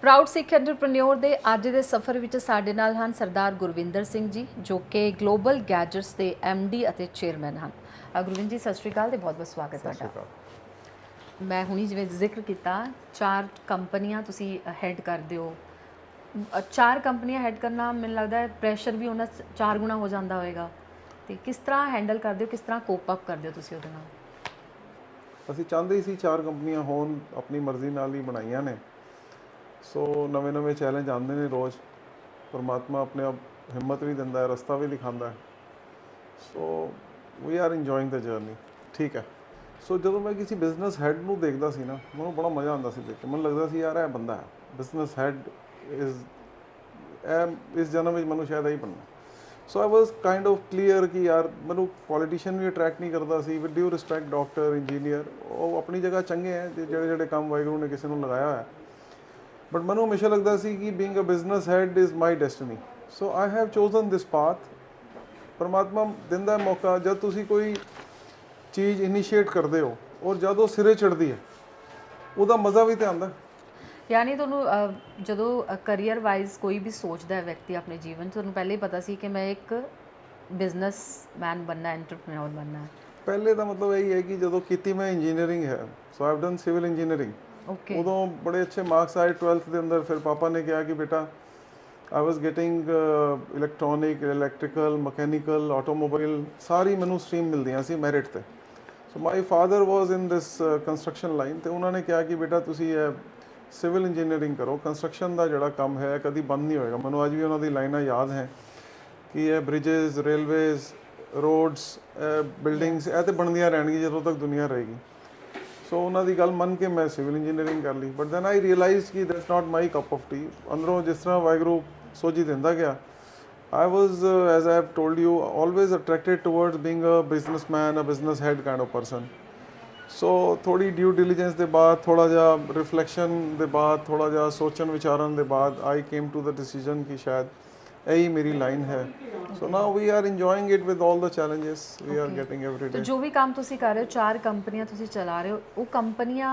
Proud ਸਿੱਖ entrepreneur ਦੇ ਅੱਜ ਦੇ ਸਫ਼ਰ ਵਿੱਚ ਸਾਡੇ ਨਾਲ ਹਨ ਸਰਦਾਰ ਗੁਰਵਿੰਦਰ ਸਿੰਘ ਜੀ, ਜੋ ਕਿ ਗਲੋਬਲ ਗੈਜਟਸ ਦੇ MD ਅਤੇ ਚੇਅਰਮੈਨ ਹਨ। ਗੁਰਵਿੰਦਰ ਜੀ, ਸਤਿ ਸ਼੍ਰੀ ਅਕਾਲ ਤੇ ਬਹੁਤ ਬਹੁਤ ਸਵਾਗਤ ਤੁਹਾਡਾ। ਮੈਂ ਹੁਣੀ ਜਿਵੇਂ ਜ਼ਿਕਰ ਕੀਤਾ, 4 ਕੰਪਨੀਆਂ ਤੁਸੀਂ ਹੈਡ ਕਰਦੇ ਹੋ। 4 ਕੰਪਨੀਆਂ ਹੈਡ ਕਰਨਾ, ਮੈਨੂੰ ਲੱਗਦਾ ਹੈ ਪ੍ਰੈਸ਼ਰ ਵੀ ਉਹਨਾਂ 4 ਗੁਣਾ ਹੋ ਜਾਂਦਾ ਹੋਵੇਗਾ। ਤੇ ਕਿਸ ਤਰ੍ਹਾਂ ਹੈਂਡਲ ਕਰਦੇ ਹੋ, ਕਿਸ ਤਰ੍ਹਾਂ ਕੋਪ ਅਪ ਕਰਦੇ ਹੋ ਤੁਸੀਂ ਉਹਦੇ ਨਾਲ? ਅਸੀਂ ਚਾਹੁੰਦੇ ਸੀ 4 ਕੰਪਨੀਆਂ ਹੋਣ, ਆਪਣੀ ਮਰਜ਼ੀ ਨਾਲ ਹੀ ਬਣਾਈਆਂ ਨੇ। ਸੋ ਨਵੇਂ ਚੈਲੰਜ ਆਉਂਦੇ ਨੇ ਰੋਜ਼। ਪਰਮਾਤਮਾ ਆਪਣੇ ਆਪ ਹਿੰਮਤ ਵੀ ਦਿੰਦਾ ਹੈ, ਰਸਤਾ ਵੀ ਦਿਖਾਉਂਦਾ ਹੈ। So we are enjoying the journey. ਠੀਕ ਹੈ। ਸੋ ਜਦੋਂ ਮੈਂ ਕਿਸੇ ਬਿਜ਼ਨਸ ਹੈਡ ਨੂੰ ਦੇਖਦਾ ਸੀ ਨਾ, ਮੈਨੂੰ ਬੜਾ ਮਜ਼ਾ ਆਉਂਦਾ ਸੀ ਦੇਖ ਕੇ। ਮੈਨੂੰ ਲੱਗਦਾ ਸੀ ਯਾਰ ਇਹ ਬੰਦਾ ਹੈ ਬਿਜ਼ਨਸ ਹੈਡ, ਇਸ ਜਨਮ ਵਿੱਚ ਮੈਨੂੰ ਸ਼ਾਇਦ ਇਹੀ ਬਣਨਾ। So I was kind of clear ਕਿ ਯਾਰ ਮੈਨੂੰ ਪੋਲੀਟੀਸ਼ੀਅਨ ਵੀ ਅਟਰੈਕਟ ਨਹੀਂ ਕਰਦਾ ਸੀ। With due respect, doctor, engineer, ਉਹ ਆਪਣੀ ਜਗ੍ਹਾ ਚੰਗੇ ਹੈ, ਜਿਹੜੇ ਕੰਮ ਵਾਹਿਗੁਰੂ ਨੇ ਕਿਸੇ ਨੂੰ ਲਗਾਇਆ ਹੋਇਆ। ਬਟ ਮੈਨੂੰ ਹਮੇਸ਼ਾ ਲੱਗਦਾ ਸੀ ਕਿ being a business head is my destiny. So I have chosen this path. ਪਰਮਾਤਮਾ ਦਿੰਦਾ ਮੌਕਾ, ਜਦ ਤੁਸੀਂ ਕੋਈ ਚੀਜ਼ ਇਨੀਸ਼ੀਏਟ ਕਰਦੇ ਹੋ ਔਰ ਜਦ ਉਹ ਸਿਰੇ ਚੜ੍ਹਦੀ ਹੈ, ਉਹਦਾ ਮਜ਼ਾ ਵੀ ਤਾਂ ਆਉਂਦਾ। ਯਾਨੀ ਤੁਹਾਨੂੰ ਜਦੋਂ ਕਰੀਅਰ ਵਾਈਜ਼ ਕੋਈ ਵੀ ਸੋਚਦਾ ਹੈ ਵਿਅਕਤੀ ਆਪਣੇ ਜੀਵਨ 'ਚ, ਤੁਹਾਨੂੰ ਪਹਿਲੇ ਹੀ ਪਤਾ ਸੀ ਕਿ ਮੈਂ ਇੱਕ ਬਿਜ਼ਨਸਮੈਨ ਬਣਨਾ, ਐਂਟਰਪ੍ਰੀਨਿਓਰ ਬਣਨਾ ਹੈ? ਪਹਿਲੇ ਦਾ ਮਤਲਬ ਇਹੀ ਹੈ ਕਿ ਜਦੋਂ ਕੀਤੀ ਮੈਂ ਇੰਜੀਨੀਅਰਿੰਗ ਹੈ, ਸੋ ਆਈਵ ਡਨ ਸਿਵਲ ਇੰਜੀਨੀਅਰਿੰਗ। ਉਦੋਂ ਬੜੇ ਅੱਛੇ ਮਾਰਕਸ ਆਏ 12th ਦੇ ਅੰਦਰ। ਫਿਰ ਪਾਪਾ ਨੇ ਕਿਹਾ ਕਿ ਬੇਟਾ, I was getting electronic, electrical, mechanical, automobile, ਸਾਰੀ ਮੈਨੂੰ ਸਟਰੀਮ ਮਿਲਦੀਆਂ ਸੀ ਮੈਰਿਟ 'ਤੇ। So my father was in this construction line, ਅਤੇ ਉਹਨਾਂ ਨੇ ਕਿਹਾ ਕਿ ਬੇਟਾ ਤੁਸੀਂ ਸਿਵਲ ਇੰਜੀਨੀਅਰਿੰਗ ਕਰੋ। ਕੰਸਟਰਕਸ਼ਨ ਦਾ ਜਿਹੜਾ ਕੰਮ ਹੈ ਕਦੀ ਬੰਦ ਨਹੀਂ ਹੋਏਗਾ। ਮੈਨੂੰ ਅੱਜ ਵੀ ਉਹਨਾਂ ਦੀ ਲਾਈਨਾਂ ਯਾਦ ਹੈ ਕਿ ਇਹ ਬ੍ਰਿਜਸ, ਰੇਲਵੇਜ਼, ਰੋਡਸ, ਬਿਲਡਿੰਗਸ, ਇਹ ਤਾਂ ਬਣਦੀਆਂ ਰਹਿਣਗੀਆਂ ਜਦੋਂ ਤੱਕ ਦੁਨੀਆ ਰਹੇਗੀ। ਸੋ ਉਹਨਾਂ ਦੀ ਗੱਲ ਮੰਨ ਕੇ ਮੈਂ ਸਿਵਲ ਇੰਜੀਨੀਅਰਿੰਗ ਕਰ ਲਈ। ਬਟ ਦੈਨ ਆਈ ਰੀਅਲਾਈਜ਼ ਕਿ that's not my cup of T. ਅੰਦਰੋਂ ਜਿਸ ਤਰ੍ਹਾਂ ਵਾਹਿਗੁਰੂ ਸੋਝੀ ਦਿੰਦਾ ਗਿਆ, I was, as I have told you, always attracted towards being a businessman, a business head kind of person. So ਥੋੜੀ ਡਿਊ ਡਿਲੀਜੈਂਸ ਦੇ ਬਾਅਦ, ਥੋੜਾ ਜਿਹਾ ਰਿਫਲੈਕਸ਼ਨ ਦੇ ਬਾਅਦ, ਥੋੜਾ ਜਿਹਾ ਸੋਚਣ ਵਿਚਾਰਨ ਦੇ ਬਾਅਦ, I came to the decision ਕਿ ਸ਼ਾਇਦ ਇਹੀ ਮੇਰੀ ਲਾਈਨ ਹੈ। So now we are enjoying it with all the challenges we are getting every day. ਜੋ ਵੀ ਕੰਮ ਤੁਸੀਂ ਕਰ ਰਹੇ ਹੋ, 4 ਕੰਪਨੀਆਂ ਤੁਸੀਂ ਚਲਾ ਰਹੇ ਹੋ, ਉਹ ਕੰਪਨੀਆਂ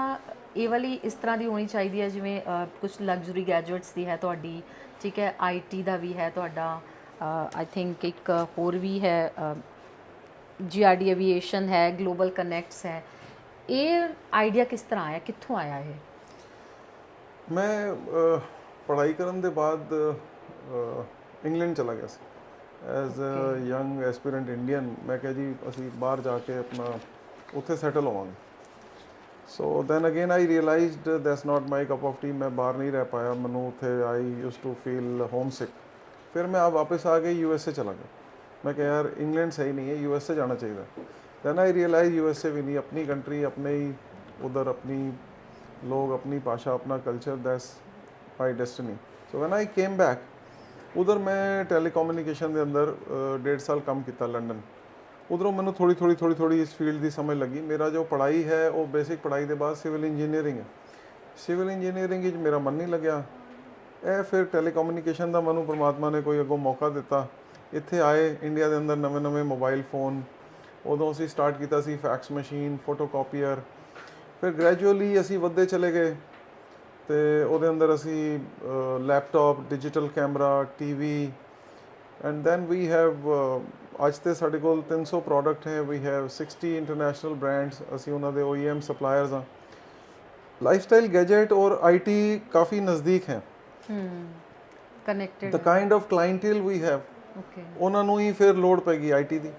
ਇਹ ਵਾਲੀ ਇਸ ਤਰ੍ਹਾਂ ਦੀ ਹੋਣੀ ਚਾਹੀਦੀ ਹੈ ਜਿਵੇਂ ਕੁਝ ਲਗਜ਼ਰੀ ਗੈਜਟਸ ਦੀ ਹੈ ਤੁਹਾਡੀ, ਠੀਕ ਹੈ, IT ਦਾ ਵੀ ਹੈ ਤੁਹਾਡਾ, ਆਈ ਥਿੰਕ ਇੱਕ ਹੋਰ ਵੀ ਹੈ, GRD ਐਵੀਏਸ਼ਨ ਹੈ, ਗਲੋਬਲ ਕਨੈਕਟਸ ਹੈ। ਇਹ ਆਈਡੀਆ ਕਿਸ ਤਰ੍ਹਾਂ ਆਇਆ, ਕਿੱਥੋਂ ਆਇਆ ਇਹ? ਮੈਂ ਪੜ੍ਹਾਈ ਕਰਨ ਦੇ ਬਾਅਦ ਇੰਗਲੈਂਡ ਚਲਾ ਗਿਆ ਸੀ as a young aspirant Indian. ਮੈਂ ਕਿਹਾ ਜੀ ਅਸੀਂ ਬਾਹਰ ਜਾ ਕੇ ਆਪਣਾ ਉੱਥੇ ਸੈਟਲ ਹੋਵਾਂਗੇ। So then again I realised that's not my cup of tea. ਮੈਂ ਬਾਹਰ ਨਹੀਂ ਰਹਿ ਪਾਇਆ, ਮੈਨੂੰ ਉੱਥੇ I use to feel homesick. ਫਿਰ ਮੈਂ ਵਾਪਸ ਆ ਕੇ USA ਚਲਾ ਗਿਆ। ਮੈਂ ਕਿਹਾ ਯਾਰ ਇੰਗਲੈਂਡ ਸਹੀ ਨਹੀਂ ਹੈ, USA ਜਾਣਾ ਚਾਹੀਦਾ। ਦੈਨ ਆਈ ਰੀਅਲਾਈਜ਼ USA ਵੀ ਨਹੀਂ, ਆਪਣੀ ਕੰਟਰੀ, ਆਪਣੇ ਹੀ ਉਧਰ ਆਪਣੀ ਲੋਕ, ਆਪਣੀ ਭਾਸ਼ਾ, ਆਪਣਾ culture, that's my destiny. So when I came back, ਉਧਰ ਮੈਂ ਟੈਲੀਕੋਮਿਊਨੀਕੇਸ਼ਨ ਦੇ ਅੰਦਰ 1.5 ਸਾਲ ਕੰਮ ਕੀਤਾ ਲੰਡਨ। ਉਧਰੋਂ ਮੈਨੂੰ ਥੋੜੀ ਇਸ ਫੀਲਡ ਦੀ ਸਮਝ ਲੱਗੀ। ਮੇਰਾ ਜੋ ਪੜ੍ਹਾਈ ਹੈ ਉਹ ਬੇਸਿਕ ਪੜ੍ਹਾਈ ਦੇ ਬਾਅਦ ਸਿਵਲ ਇੰਜੀਨੀਅਰਿੰਗ ਹੈ। ਸਿਵਲ ਇੰਜੀਨੀਅਰਿੰਗ ਵਿੱਚ ਮੇਰਾ ਮਨ ਨਹੀਂ ਲੱਗਿਆ। ਇਹ ਫਿਰ ਟੈਲੀਕੋਮਿਊਨੀਕੇਸ਼ਨ ਦਾ ਮੈਨੂੰ ਪਰਮਾਤਮਾ ਨੇ ਕੋਈ ਅੱਗੋਂ ਮੌਕਾ ਦਿੱਤਾ। ਇੱਥੇ ਆਏ ਇੰਡੀਆ ਦੇ ਅੰਦਰ ਨਵੇਂ ਮੋਬਾਈਲ ਫੋਨ, ਉਦੋਂ ਅਸੀਂ ਸਟਾਰਟ ਕੀਤਾ ਸੀ ਫੈਕਸ ਮਸ਼ੀਨ, ਫੋਟੋਕਾਪੀਅਰ। ਫਿਰ ਗ੍ਰੈਜੂਅਲੀ ਅਸੀਂ ਵੱਧਦੇ ਚਲੇ ਗਏ ਅਤੇ ਉਹਦੇ ਅੰਦਰ ਅਸੀਂ laptop, digital camera, TV, and then we have ਅੱਜ ਤੇ ਸਾਡੇ ਕੋਲ 300 ਪ੍ਰੋਡਕਟ ਹੈ। We have 60 international brands. ਅਸੀਂ ਉਹਨਾਂ ਦੇ OEM ਸਪਲਾਇਰਸ ਹਾਂ। ਲਾਈਫਸਟਾਈਲ ਗੈਜਟ ਔਰ IT ਕਾਫੀ ਨਜ਼ਦੀਕ ਹੈ। Connected the kind of clientele we have, ਉਹਨਾਂ ਨੂੰ ਹੀ ਫਿਰ ਲੋੜ ਪੈ ਗਈ IT ਦੀ।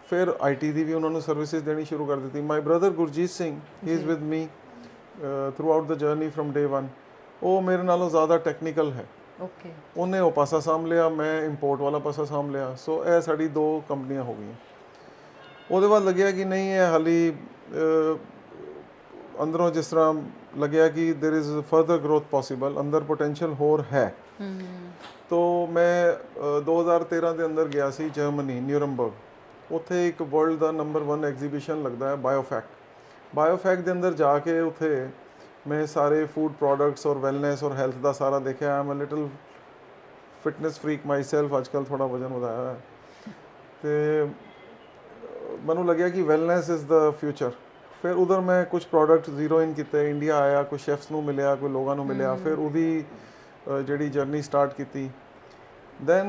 ਫਿਰ IT ਦੀ ਵੀ ਉਹਨਾਂ ਨੂੰ ਸਰਵਿਸਿਜ਼ ਦੇਣੀ ਸ਼ੁਰੂ ਕਰ ਦਿੱਤੀ। My brother Gurjeet Singh, he is with me throughout the journey from day 1। ਉਹ ਮੇਰੇ ਨਾਲੋਂ ਜ਼ਿਆਦਾ ਟੈਕਨੀਕਲ ਹੈ। ਉਹਨੇ ਉਹ ਪਾਸਾ ਸਾਂਭ ਲਿਆ, ਮੈਂ ਇੰਪੋਰਟ ਵਾਲਾ ਪਾਸਾ ਸਾਂਭ ਲਿਆ। ਸੋ ਇਹ ਸਾਡੀ 2 ਕੰਪਨੀਆਂ ਹੋ ਗਈਆਂ। ਉਹਦੇ ਬਾਅਦ ਲੱਗਿਆ ਕਿ ਨਹੀਂ, ਇਹ ਹਾਲੀ ਅੰਦਰੋਂ ਜਿਸ ਤਰ੍ਹਾਂ ਲੱਗਿਆ ਕਿ there is further growth possible, ਅੰਦਰ ਪੋਟੈਂਸ਼ੀਅਲ ਹੋਰ ਹੈ। ਤੋ ਮੈਂ 2013 ਦੇ ਅੰਦਰ ਗਿਆ ਸੀ ਜਰਮਨੀ, ਨਿਊਰਮਬਰਗ। ਉੱਥੇ ਇੱਕ ਵਰਲਡ ਦਾ ਨੰਬਰ 1 ਐਗਜ਼ੀਬਿਸ਼ਨ ਲੱਗਦਾ ਹੈ, ਬਾਇਓਫੈਕ ਦੇ ਅੰਦਰ ਜਾ ਕੇ ਉੱਥੇ ਮੈਂ ਸਾਰੇ ਫੂਡ ਪ੍ਰੋਡਕਟਸ ਔਰ ਵੈਲਨੈਸ ਔਰ ਹੈਲਥ ਦਾ ਸਾਰਾ ਦੇਖਿਆ। I am a little fitness freak myself. ਅੱਜ ਕੱਲ੍ਹ ਥੋੜ੍ਹਾ ਵਜ਼ਨ ਵਧਾਇਆ ਹੈ ਅਤੇ ਮੈਨੂੰ ਲੱਗਿਆ ਕਿ ਵੈਲਨੈਸ ਇਜ਼ ਦਾ ਫਿਊਚਰ। ਫਿਰ ਉਧਰ ਮੈਂ ਕੁਝ ਪ੍ਰੋਡਕਟ ਜ਼ੀਰੋ ਇਨ ਕੀਤੇ, ਇੰਡੀਆ ਆਇਆ, ਕੁਝ ਸ਼ੈਫਸ ਨੂੰ ਮਿਲਿਆ, ਕੋਈ ਲੋਕਾਂ ਨੂੰ ਮਿਲਿਆ, ਫਿਰ ਉਹਦੀ ਜਿਹੜੀ ਜਰਨੀ ਸਟਾਰਟ ਕੀਤੀ। Then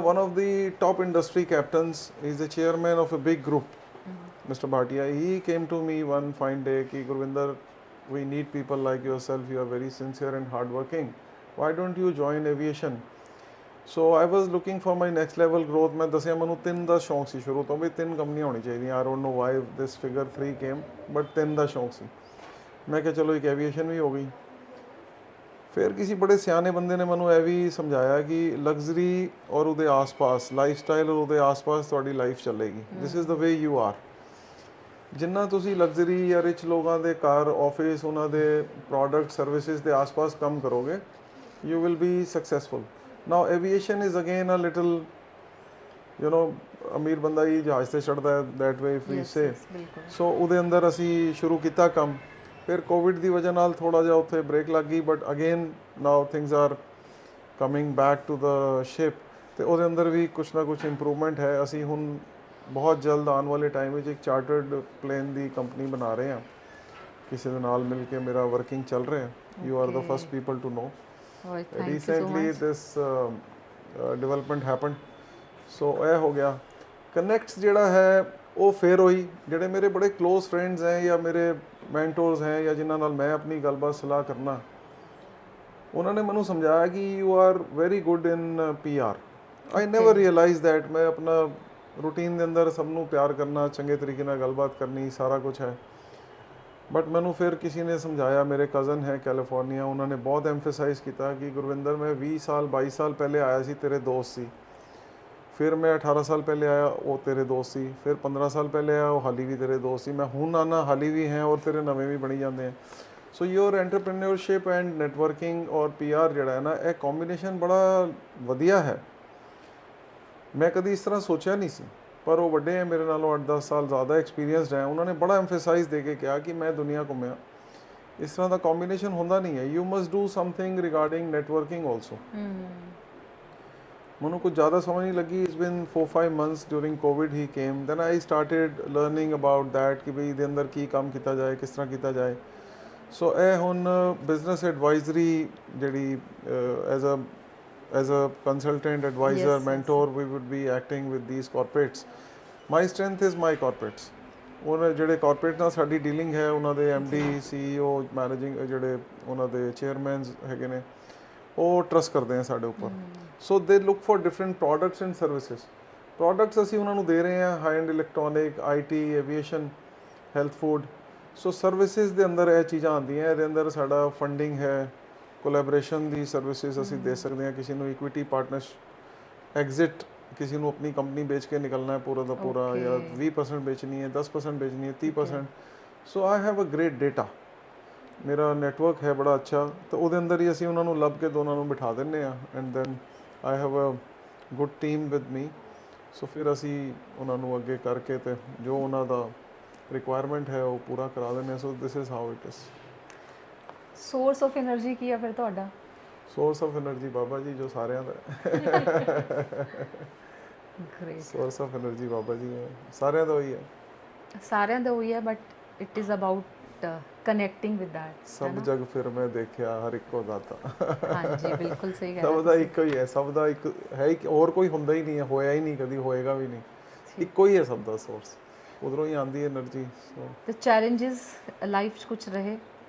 one of the top industry captains is the chairman of a big group, Mr. Bhatia. He came to me one fine day ki Gurvinder, we need people like yourself, you are very sincere and hardworking, why don't you join aviation? So I was looking for my next level growth. ਮੈਂ ਦੱਸਿਆ ਮੈਨੂੰ 3 ਦਾ ਸ਼ੌਂਕ ਸੀ ਸ਼ੁਰੂ ਤੋਂ ਵੀ 3 ਕੰਪਨੀਆਂ ਹੋਣੀ ਚਾਹੀਦੀਆਂ। I don't know why this figure 3 came, but 3 ਦਾ ਸ਼ੌਂਕ ਸੀ। ਮੈਂ ਕਿਹਾ ਚਲੋ ਇੱਕ ਐਵੀਏਸ਼ਨ ਵੀ ਹੋ ਗਈ। ਫਿਰ ਕਿਸੇ ਬੜੇ ਸਿਆਣੇ ਬੰਦੇ ਨੇ ਮੈਨੂੰ ਇਹ ਵੀ ਸਮਝਾਇਆ ਕਿ ਲਗਜ਼ਰੀ ਔਰ ਉਹਦੇ ਆਸ-ਪਾਸ ਲਾਈਫਸਟਾਈਲ ਔਰ ਉਹਦੇ ਆਸ-ਪਾਸ ਤੁਹਾਡੀ ਲਾਈਫ ਚੱਲੇਗੀ। This is the way you are. ਜਿੰਨਾ ਤੁਸੀਂ ਲਗਜ਼ਰੀ ਜਾਂ ਰਿਚ ਲੋਕਾਂ ਦੇ ਘਰ, ਆਫਿਸ, ਉਹਨਾਂ ਦੇ ਪ੍ਰੋਡਕਟ, ਸਰਵਿਸਿਜ਼ ਦੇ ਆਸ-ਪਾਸ ਕੰਮ ਕਰੋਗੇ, you will be successful. Now aviation is again a little, you know, ਅਮੀਰ ਬੰਦਾ ਹੀ ਜਹਾਜ਼ ਤੇ ਚੜਦਾ ਹੈ, that way if we say. ਸੋ ਉਹਦੇ ਅੰਦਰ ਅਸੀਂ ਸ਼ੁਰੂ ਕੀਤਾ ਕੰਮ। ਫਿਰ ਕੋਵਿਡ ਦੀ ਵਜ੍ਹਾ ਨਾਲ ਥੋੜਾ ਜਿਹਾ ਉੱਥੇ ਬ੍ਰੇਕ ਲੱਗ ਗਈ, but again now things are coming back to the ship, ਤੇ ਉਹਦੇ ਅੰਦਰ ਵੀ ਕੁਛ ਨਾ ਕੁਛ ਇੰਪਰੂਵਮੈਂਟ ਹੈ। ਅਸੀਂ ਹੁਣ ਬਹੁਤ ਜਲਦ ਆਉਣ ਵਾਲੇ ਟਾਈਮ ਵਿੱਚ ਇੱਕ ਚਾਰਟਰਡ ਪਲੇਨ ਦੀ ਕੰਪਨੀ ਬਣਾ ਰਹੇ ਹਾਂ, ਕਿਸੇ ਦੇ ਨਾਲ ਮਿਲ ਕੇ ਮੇਰਾ ਵਰਕਿੰਗ ਚੱਲ ਰਿਹਾ। You are the first people to know. Recently this development happened. So ਇਹ ਹੋ ਗਿਆ। ਕਨੈਕਟਸ ਜਿਹੜਾ ਹੈ ਉਹ ਫਿਰ ਹੋਈ। ਜਿਹੜੇ ਮੇਰੇ ਬੜੇ ਕਲੋਜ਼ ਫਰੈਂਡਸ ਹੈ ਜਾਂ ਮੇਰੇ ਮੈਂਟੋਰਸ ਹੈ ਜਾਂ ਜਿਨ੍ਹਾਂ ਨਾਲ ਮੈਂ ਆਪਣੀ ਗੱਲਬਾਤ ਸਲਾਹ ਕਰਨਾ, ਉਹਨਾਂ ਨੇ ਮੈਨੂੰ ਸਮਝਾਇਆ ਕਿ you are very good in PR। I never realise that ਮੈਂ ਆਪਣਾ ਰੂਟੀਨ ਦੇ ਅੰਦਰ ਸਭ ਨੂੰ ਪਿਆਰ ਕਰਨਾ, ਚੰਗੇ ਤਰੀਕੇ ਨਾਲ ਗੱਲਬਾਤ ਕਰਨੀ, ਸਾਰਾ ਕੁਝ ਹੈ। ਬਟ ਮੈਨੂੰ ਫਿਰ ਕਿਸੇ ਨੇ ਸਮਝਾਇਆ, ਮੇਰੇ ਕਜ਼ਨ ਹੈ ਕੈਲੀਫੋਰਨੀਆ, ਉਹਨਾਂ ਨੇ ਬਹੁਤ ਐਮਫਸਾਈਜ਼ ਕੀਤਾ ਕਿ ਗੁਰਵਿੰਦਰ ਮੈਂ 20 ਸਾਲ 22 ਸਾਲ ਪਹਿਲੇ ਆਇਆ ਸੀ, ਤੇਰੇ ਦੋਸਤ ਸੀ। ਫਿਰ ਮੈਂ 18 ਸਾਲ ਪਹਿਲੇ ਆਇਆ, ਉਹ ਤੇਰੇ ਦੋਸਤ ਸੀ। ਫਿਰ 15 ਸਾਲ ਪਹਿਲੇ ਆਇਆ, ਉਹ ਹਾਲੀ ਵੀ ਤੇਰੇ ਦੋਸਤ ਸੀ। ਮੈਂ ਹੁਣ ਆਉਣਾ, ਹਾਲੀ ਵੀ ਹੈ, ਔਰ ਤੇਰੇ ਨਵੇਂ ਵੀ ਬਣੀ ਜਾਂਦੇ ਆ। ਸੋ ਯੋਰ ਐਂਟਰਪ੍ਰੀਨਿਓਰਸ਼ਿਪ ਐਂਡ ਨੈਟਵਰਕਿੰਗ ਔਰ PR ਜਿਹੜਾ ਹੈ ਨਾ, ਇਹ ਕੰਬੀਨੇਸ਼ਨ ਬੜਾ ਵਧੀਆ ਹੈ। ਮੈਂ ਕਦੀ ਇਸ ਤਰ੍ਹਾਂ ਸੋਚਿਆ ਨਹੀਂ ਸੀ, ਪਰ ਉਹ ਵੱਡੇ ਹੈ ਮੇਰੇ ਨਾਲੋਂ 8-10 ਸਾਲ ਜ਼ਿਆਦਾ ਐਕਸਪੀਰੀਅੰਸਡ ਹੈ। ਉਹਨਾਂ ਨੇ ਬੜਾ ਐਮਫਸਾਈਜ਼ ਦੇ ਕੇ ਕਿਹਾ ਕਿ ਮੈਂ ਦੁਨੀਆ ਘੁੰਮਿਆ, ਇਸ ਤਰ੍ਹਾਂ ਦਾ ਕੰਬੀਨੇਸ਼ਨ ਹੁੰਦਾ ਨਹੀਂ ਹੈ। You must do something regarding networking also. ਮੈਨੂੰ ਕੁਝ ਜ਼ਿਆਦਾ ਸਮਝ ਨਹੀਂ ਲੱਗੀ। It's been 4-5 months during COVID ਹੀ came, then I started learning about that ਕਿ ਬਈ ਇਹਦੇ ਅੰਦਰ ਕੀ ਕੰਮ ਕੀਤਾ ਜਾਏ, ਕਿਸ ਤਰ੍ਹਾਂ ਕੀਤਾ ਜਾਏ। ਸੋ ਇਹ ਹੁਣ ਬਿਜ਼ਨਸ ਐਡਵਾਈਜ਼ਰੀ ਜਿਹੜੀ as a consultant, advisor, mentor, we would be acting with these corporates. My strength is my corporates. ਉਹਨਾਂ ਜਿਹੜੇ ਕਾਰਪੋਰੇਟ ਨਾਲ ਸਾਡੀ ਡੀਲਿੰਗ ਹੈ, ਉਹਨਾਂ ਦੇ MD, CEO, ਮੈਨੇਜਿੰਗ ਜਿਹੜੇ ਉਹਨਾਂ ਦੇ ਚੇਅਰਮੈਨਸ ਹੈਗੇ ਨੇ, ਉਹ ਟਰਸਟ ਕਰਦੇ ਆ ਸਾਡੇ ਉੱਪਰ। ਸੋ ਦੇ look for different products and services. Products ਅਸੀਂ ਉਹਨਾਂ ਨੂੰ ਦੇ ਰਹੇ ਹਾਂ, high end electronic, IT, aviation, health food. So services ਦੇ ਅੰਦਰ ਇਹ ਚੀਜ਼ਾਂ ਆਉਂਦੀਆਂ। ਇਹਦੇ ਅੰਦਰ ਸਾਡਾ ਫੰਡਿੰਗ ਹੈ, ਕੋਲੈਬੋਰੇਸ਼ਨ ਦੀ ਸਰਵਿਸਿਜ਼ ਅਸੀਂ ਦੇ ਸਕਦੇ ਹਾਂ। ਕਿਸੇ ਨੂੰ ਇਕੁਇਟੀ ਪਾਰਟਨਰਸ, ਐਗਜ਼ਿਟ, ਕਿਸੇ ਨੂੰ ਆਪਣੀ ਕੰਪਨੀ ਵੇਚ ਕੇ ਨਿਕਲਣਾ ਹੈ ਪੂਰਾ ਦਾ ਪੂਰਾ, ਜਾਂ 20% ਵੇਚਣੀ ਹੈ, 10% ਵੇਚਣੀ ਹੈ, 30%। So I have a great data. ਮੇਰਾ ਨੈਟਵਰਕ ਹੈ ਬੜਾ ਅੱਛਾ, ਤਾਂ ਉਹਦੇ ਅੰਦਰ ਹੀ ਅਸੀਂ ਉਹਨਾਂ ਨੂੰ ਲੱਭ ਕੇ ਦੋਨਾਂ ਨੂੰ ਬਿਠਾ ਦਿੰਦੇ ਹਾਂ। And then I have a good team with me. So ਫਿਰ ਅਸੀਂ ਉਹਨਾਂ ਨੂੰ ਅੱਗੇ ਕਰਕੇ ਤੇ ਜੋ ਉਹਨਾਂ ਦਾ ਰਿਕੁਆਇਰਮੈਂਟ ਹੈ ਉਹ ਪੂਰਾ ਕਰਾ ਦਿੰਦੇ ਹਾਂ। So this is how it is. Source of energy ਕੀ ਆ ਫਿਰ ਤੁਹਾਡਾ? Source of energy Baba ji ਜੋ ਸਾਰਿਆਂ ਦਾ great. Source of energy Baba ji ਹੈ, ਸਾਰਿਆਂ ਦਾ ਉਹੀ ਹੈ। ਸਾਰਿਆਂ ਦਾ ਉਹੀ ਹੈ, but it is about connecting with that. ਸਭ ਜਗ ਫਿਰ ਮੈਂ ਦੇਖਿਆ ਹਰ ਇੱਕੋ ਦਾਤਾ। ਹਾਂਜੀ, ਬਿਲਕੁਲ ਸਹੀ ਗੱਲ ਸਭ ਦਾ ਇੱਕੋ ਹੀ ਹੈ, ਸਭ ਦਾ ਇੱਕ ਹੈ ਹੀ, ਹੋਰ ਕੋਈ ਹੁੰਦਾ ਹੀ ਨਹੀਂ ਹੈ, ਹੋਇਆ ਹੀ ਨਹੀਂ, ਕਦੀ ਹੋਏਗਾ ਵੀ ਨਹੀਂ। ਇੱਕੋ ਹੀ ਹੈ ਸਭ ਦਾ ਸੋਰਸ, ਉਧਰੋਂ ਹੀ ਆਉਂਦੀ ਹੈ એનર્ਜੀ। ਤੇ ਚੈਲੰਜਸ ਲਾਈਫ 'ਚ ਕੁਝ ਰਹੇ?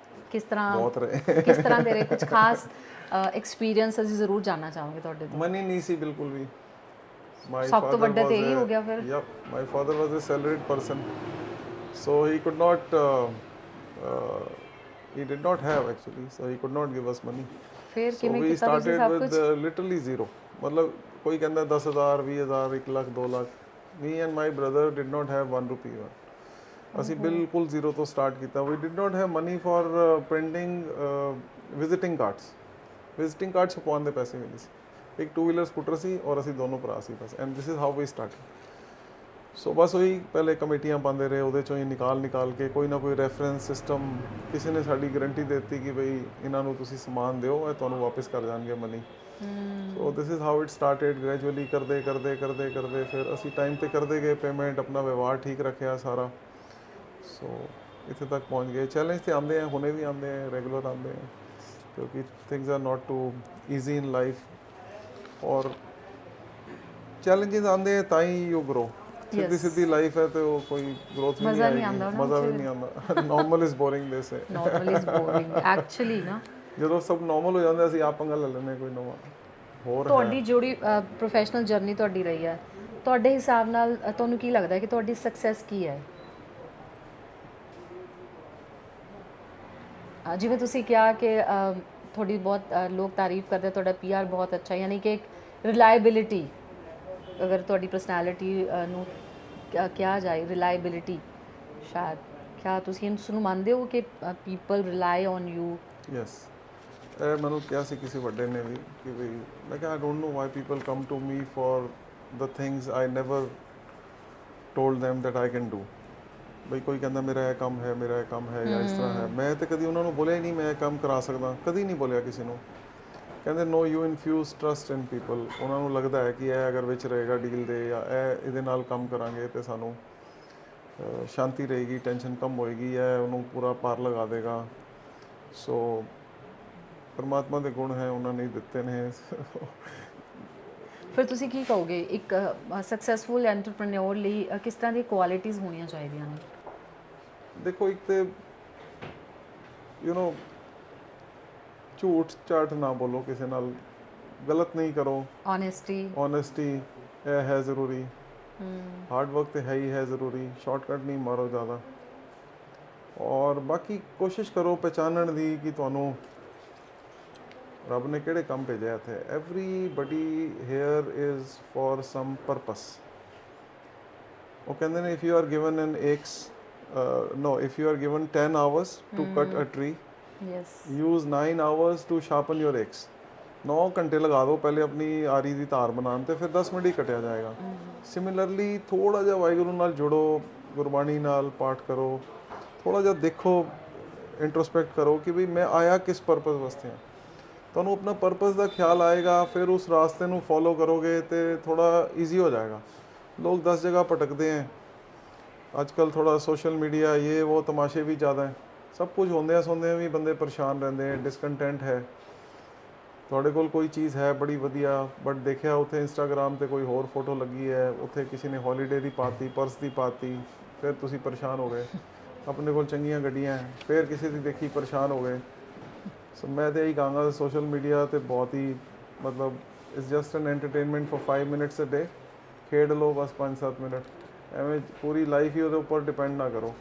ਕਿਸ ਤਰ੍ਹਾਂ ਬਹੁਤ ਰਹੇ। ਕਿਸ ਤਰ੍ਹਾਂ ਦੇ ਰਹੇ? ਕੁਝ ਖਾਸ ਐਕਸਪੀਰੀਅੰਸ ਅਸੀਂ ਜ਼ਰੂਰ ਜਾਨਣਾ ਚਾਹਾਂਗੇ ਤੁਹਾਡੇ ਤੋਂ। ਮਨੀ ਨਹੀਂ ਸੀ ਬਿਲਕੁਲ ਵੀ। ਸਭ ਤੋਂ ਵੱਡਾ ਤੇ ਇਹੀ ਹੋ ਗਿਆ ਫਿਰ। Yup, my father was a salaried person, so he could not he did not have actually, so he could not give us money. ਫਿਰ So ਕਿਵੇਂ we ਕੀਤਾ ਤੁਸੀਂ started ਸਭ with ਕੁਝ? literally zero. ਮਤਲਬ ਕੋਈ ਕਹਿੰਦਾ 10,000, 20,000, 1 lakh, 2 lakh. Me and my brother did not have 1 rupee even. ਅਸੀਂ ਬਿਲਕੁਲ ਜ਼ੀਰੋ ਤੋਂ ਸਟਾਰਟ ਕੀਤਾ। We did not have money for printing visiting cards. Visiting card ਛਪਵਾਉਣ ਦੇ ਪੈਸੇ ਮਿਲੇ ਸੀ। ਇੱਕ 2 ਵੀਲਰ ਸਕੂਟਰ ਸੀ ਔਰ ਅਸੀਂ ਦੋਨੋਂ ਭਰਾ ਸੀ ਬਸ। And this is how we started. So ਬਸ ਉਹੀ ਪਹਿਲੇ ਕਮੇਟੀਆਂ ਪਾਉਂਦੇ ਰਹੇ, ਉਹਦੇ 'ਚੋਂ ਹੀ ਨਿਕਾਲ ਕੇ ਕੋਈ ਨਾ ਕੋਈ ਰੈਫਰੈਂਸ ਸਿਸਟਮ। ਕਿਸੇ ਨੇ ਸਾਡੀ ਗਰੰਟੀ ਦੇ ਦਿੱਤੀ ਕਿ ਬਈ ਇਹਨਾਂ ਨੂੰ ਤੁਸੀਂ ਸਮਾਨ ਦਿਓ, ਇਹ ਤੁਹਾਨੂੰ ਵਾਪਸ ਕਰ ਜਾਣਗੇ money. So this is how it started. Gradually ਕਰਦੇ ਫਿਰ ਅਸੀਂ ਟਾਈਮ 'ਤੇ ਕਰਦੇ ਗਏ ਪੇਮੈਂਟ, ਆਪਣਾ ਵਿਵਹਾਰ ਠੀਕ ਰੱਖਿਆ ਸਾਰਾ। ਸੋ ਇੱਥੇ ਤੱਕ ਪਹੁੰਚ ਗਏ। ਚੈਲੰਜ ਤੇ ਆਉਂਦੇ ਆ, ਹੁਣੇ ਵੀ ਆਉਂਦੇ ਆ, ਰੈਗੂਲਰ ਆਉਂਦੇ ਆ, ਕਿਉਂਕਿ things are not too easy in life. ਔਰ ਚੈਲੰजेस ਆਉਂਦੇ ਆ ਤਾਂ ਹੀ ਯੂ ਗਰੋ। ਸਿੱਧੀ ਲਾਈਫ ਹੈ ਤੇ ਉਹ ਕੋਈ ਗਰੋਥ ਵੀ ਨਹੀਂ ਮਜ਼ਾ ਨਹੀਂ ਆਏਗੀ, ਆਉਂਦਾ ਨਾ ਮਜ਼ਾ ਵੀ ਨਹੀਂ ਆਉਂਦਾ। ਨਾਰਮਲ ਇਜ਼ ਬੋਰਿੰਗ ਦੇ ਸੇ। ਨਾਰਮਲ ਇਜ਼ ਬੋਰਿੰਗ ਐਕਚੁਅਲੀ ਨਾ। ਜਦੋਂ ਸਭ ਨਾਰਮਲ ਹੋ ਜਾਂਦਾ ਅਸੀਂ ਆਪ ਪੰਗਾ ਲੈ ਲੈਂਦੇ ਕੋਈ ਨਵਾਂ ਹੋਰ। ਤੁਹਾਡੀ ਜਿਹੜੀ ਪ੍ਰੋਫੈਸ਼ਨਲ ਜਰਨੀ ਤੁਹਾਡੀ ਰਹੀ ਹੈ, ਤੁਹਾਡੇ ਹਿਸਾਬ ਨਾਲ ਤੁਹਾਨੂੰ ਕੀ ਲੱਗਦਾ ਹੈ ਕਿ ਤੁਹਾਡੀ ਸਕਸੈਸ ਕੀ ਹੈ? ਜਿਵੇਂ ਤੁਸੀਂ ਕਿਹਾ ਕਿ ਤੁਹਾਡੀ ਬਹੁਤ ਲੋਕ ਤਾਰੀਫ ਕਰਦੇ, ਤੁਹਾਡਾ ਪੀਆਰ ਬਹੁਤ ਅੱਛਾ, ਯਾਨੀ ਕਿ ਇੱਕ ਰਿਲਾਇਬਿਲਿਟੀ, ਅਗਰ ਤੁਹਾਡੀ ਪਰਸਨੈਲਿਟੀ ਨੂੰ ਕਿਹਾ ਜਾਏ ਰਿਲਾਇਬਿਲਿਟੀ, ਸ਼ਾਇਦ ਕਿਆ ਤੁਸੀਂ ਇਸ ਨੂੰ ਮੰਨਦੇ ਹੋ ਕਿ ਪੀਪਲ ਰਿਲਾਈ ਔਨ ਯੂ? ਯੈਸ, ਇਹ ਮੈਨੂੰ ਕਿਹਾ ਸੀ ਕਿਸੇ ਵੱਡੇ ਨੇ ਵੀ ਕਿ ਵੀ ਮੈਂ ਕਿਹਾ I don't know why people come to me for the things I never told them that I can do। ਬਈ ਕੋਈ ਕਹਿੰਦਾ ਮੇਰਾ ਇਹ ਕੰਮ ਹੈ, ਮੇਰਾ ਇਹ ਕੰਮ ਹੈ ਜਾਂ ਇਸ ਤਰ੍ਹਾਂ ਹੈ, ਮੈਂ ਤਾਂ ਕਦੀ ਉਹਨਾਂ ਨੂੰ ਬੋਲਿਆ ਹੀ ਨਹੀਂ ਮੈਂ ਇਹ ਕੰਮ ਕਰਾ ਸਕਦਾ, ਕਦੀ ਨਹੀਂ ਬੋਲਿਆ ਕਿਸੇ ਨੂੰ। ਕਹਿੰਦੇ ਨੋ ਯੂ ਇਨਫਿਊਜ਼ ਟਰਸਟ ਇਨ ਪੀਪਲ। ਉਹਨਾਂ ਨੂੰ ਲੱਗਦਾ ਹੈ ਕਿ ਇਹ ਅਗਰ ਵਿੱਚ ਰਹੇਗਾ ਡੀਲ ਦੇ ਜਾਂ ਇਹ ਇਹਦੇ ਨਾਲ ਕੰਮ ਕਰਾਂਗੇ ਤੇ ਸਾਨੂੰ ਸ਼ਾਂਤੀ ਰਹੇਗੀ, ਟੈਨਸ਼ਨ ਕਮ ਹੋਏਗੀ, ਇਹ ਉਹਨੂੰ ਪੂਰਾ ਪਾਰ ਲਗਾ ਦੇਗਾ। ਸੋ ਪਰਮਾਤਮਾ ਦੇ ਗੁਣ ਹੈ, ਉਹਨਾਂ ਨੇ ਦਿੱਤੇ ਨੇ। ਫਿਰ ਤੁਸੀਂ ਕੀ ਕਹੋਗੇ ਇੱਕ ਸਕਸੈਸਫੁਲ ਐਂਟਰਪ੍ਰੈਨਿਓਰ ਲਈ ਕਿਸ ਤਰ੍ਹਾਂ ਦੀ ਕੁਆਲਿਟੀਜ਼ ਹੋਣੀਆਂ ਚਾਹੀਦੀਆਂ ਨੇ? ਦੇਖੋ, ਇੱਕ ਤੇ ਯੂ نو ਝੂਠ ਝਾਟ ਨਾ ਬੋਲੋ, ਕਿਸੇ ਨਾਲ ਗਲਤ ਨਹੀਂ ਕਰੋ। ਓਨੈਸਟੀ ਇਹ ਹੈ ਜ਼ਰੂਰੀ। ਹਾਰਡ ਵਰਕ ਤੇ ਹੈ ਹੀ ਹੈ ਜ਼ਰੂਰੀ, ਸ਼ਾਰਟਕਟ ਨਹੀਂ ਮਾਰੋ ਜ਼ਿਆਦਾ। ਔਰ ਬਾਕੀ ਕੋਸ਼ਿਸ਼ ਕਰੋ ਪਹਿਚਾਨਣ ਦੀ ਕਿ ਤੁਹਾਨੂੰ ਰੱਬ ਨੇ ਕਿਹੜੇ ਕੰਮ ਭੇਜਿਆ ਇੱਥੇ। Everybody hair is for some purpose. ਉਹ ਕਹਿੰਦੇ ਨੇ if you are given N if you are given 10 hours to cut a tree, yes, use 9 hours to sharpen your axe। 9 ਘੰਟੇ ਲਗਾ ਦਿਓ ਪਹਿਲੇ ਆਪਣੀ ਆਰੀ ਦੀ ਧਾਰ ਬਣਾਉਣ ਤੇ, ਫਿਰ 10 ਮਿੰਟ ਹੀ ਕੱਟਿਆ ਜਾਏਗਾ। ਸਿਮਿਲਰਲੀ ਥੋੜਾ ਜਿਹਾ ਵਾਹਿਗੁਰੂ ਨਾਲ ਜੁੜੋ, ਗੁਰਬਾਣੀ ਨਾਲ ਪਾਠ ਕਰੋ, ਥੋੜਾ ਜਿਹਾ ਦੇਖੋ, ਇੰਟਰੋਸਪੈਕਟ ਕਰੋ ਕਿ ਵੀ ਮੈਂ ਆਇਆ ਕਿਸ ਪਰਪਸ ਵਾਸਤੇ ਹਾਂ। ਤੁਹਾਨੂੰ ਆਪਣਾ ਪਰਪਸ ਦਾ ਖਿਆਲ ਆਏਗਾ, ਫਿਰ ਉਸ ਰਾਸਤੇ ਨੂੰ ਫੋਲੋ ਕਰੋਗੇ ਤੇ ਥੋੜਾ ਈਜ਼ੀ ਹੋ ਜਾਏਗਾ। ਲੋਕ 10 ਜਗ੍ਹਾ ਭਟਕਦੇ हैं ਅੱਜ ਕੱਲ੍ਹ, ਥੋੜਾ ਸੋਸ਼ਲ ਮੀਡੀਆ ਇਹ ਉਹ ਤਮਾਸ਼ੇ ਵੀ ਜ਼ਿਆਦਾ ਹੈ। ਸਭ ਕੁਝ ਹੁੰਦਿਆਂ ਸੁਣਦਿਆਂ ਵੀ ਬੰਦੇ ਪਰੇਸ਼ਾਨ ਰਹਿੰਦੇ ਹੈ, ਡਿਸਕੰਟੈਂਟ ਹੈ। ਤੁਹਾਡੇ ਕੋਲ ਕੋਈ ਚੀਜ਼ ਹੈ ਬੜੀ ਵਧੀਆ, ਬਟ ਦੇਖਿਆ ਉੱਥੇ ਇੰਸਟਾਗ੍ਰਾਮ ਤੇ ਕੋਈ ਹੋਰ ਫੋਟੋ ਲੱਗੀ ਹੈ, ਉੱਥੇ ਕਿਸੇ ਨੇ ਹੌਲੀਡੇ ਦੀ ਪਾਤੀ, ਪਰਸ ਦੀ ਪਾਤੀ, ਫਿਰ ਤੁਸੀਂ ਪਰੇਸ਼ਾਨ ਹੋ ਗਏ। ਆਪਣੇ ਕੋਲ ਚੰਗੀਆਂ ਗੱਡੀਆਂ ਹੈ, ਫਿਰ ਕਿਸੇ ਦੀ ਦੇਖੀ ਪਰੇਸ਼ਾਨ ਹੋ ਗਏ। ਸੋ ਮੈਂ ਤਾਂ ਇਹੀ ਕਹਾਂਗਾ ਸੋਸ਼ਲ ਮੀਡੀਆ ਤੇ ਬਹੁਤ ਹੀ ਮਤਲਬ it's just an entertainment for 5 minutes a day. ਖੇਡ ਲਓ ਬਸ 5-7 ਮਿੰਟ, ਐਵੇਂ ਪੂਰੀ ਲਾਈਫ ਹੀ ਉਹਦੇ ਉੱਪਰ ਡਿਪੈਂਡ ਨਾ ਕਰੋ।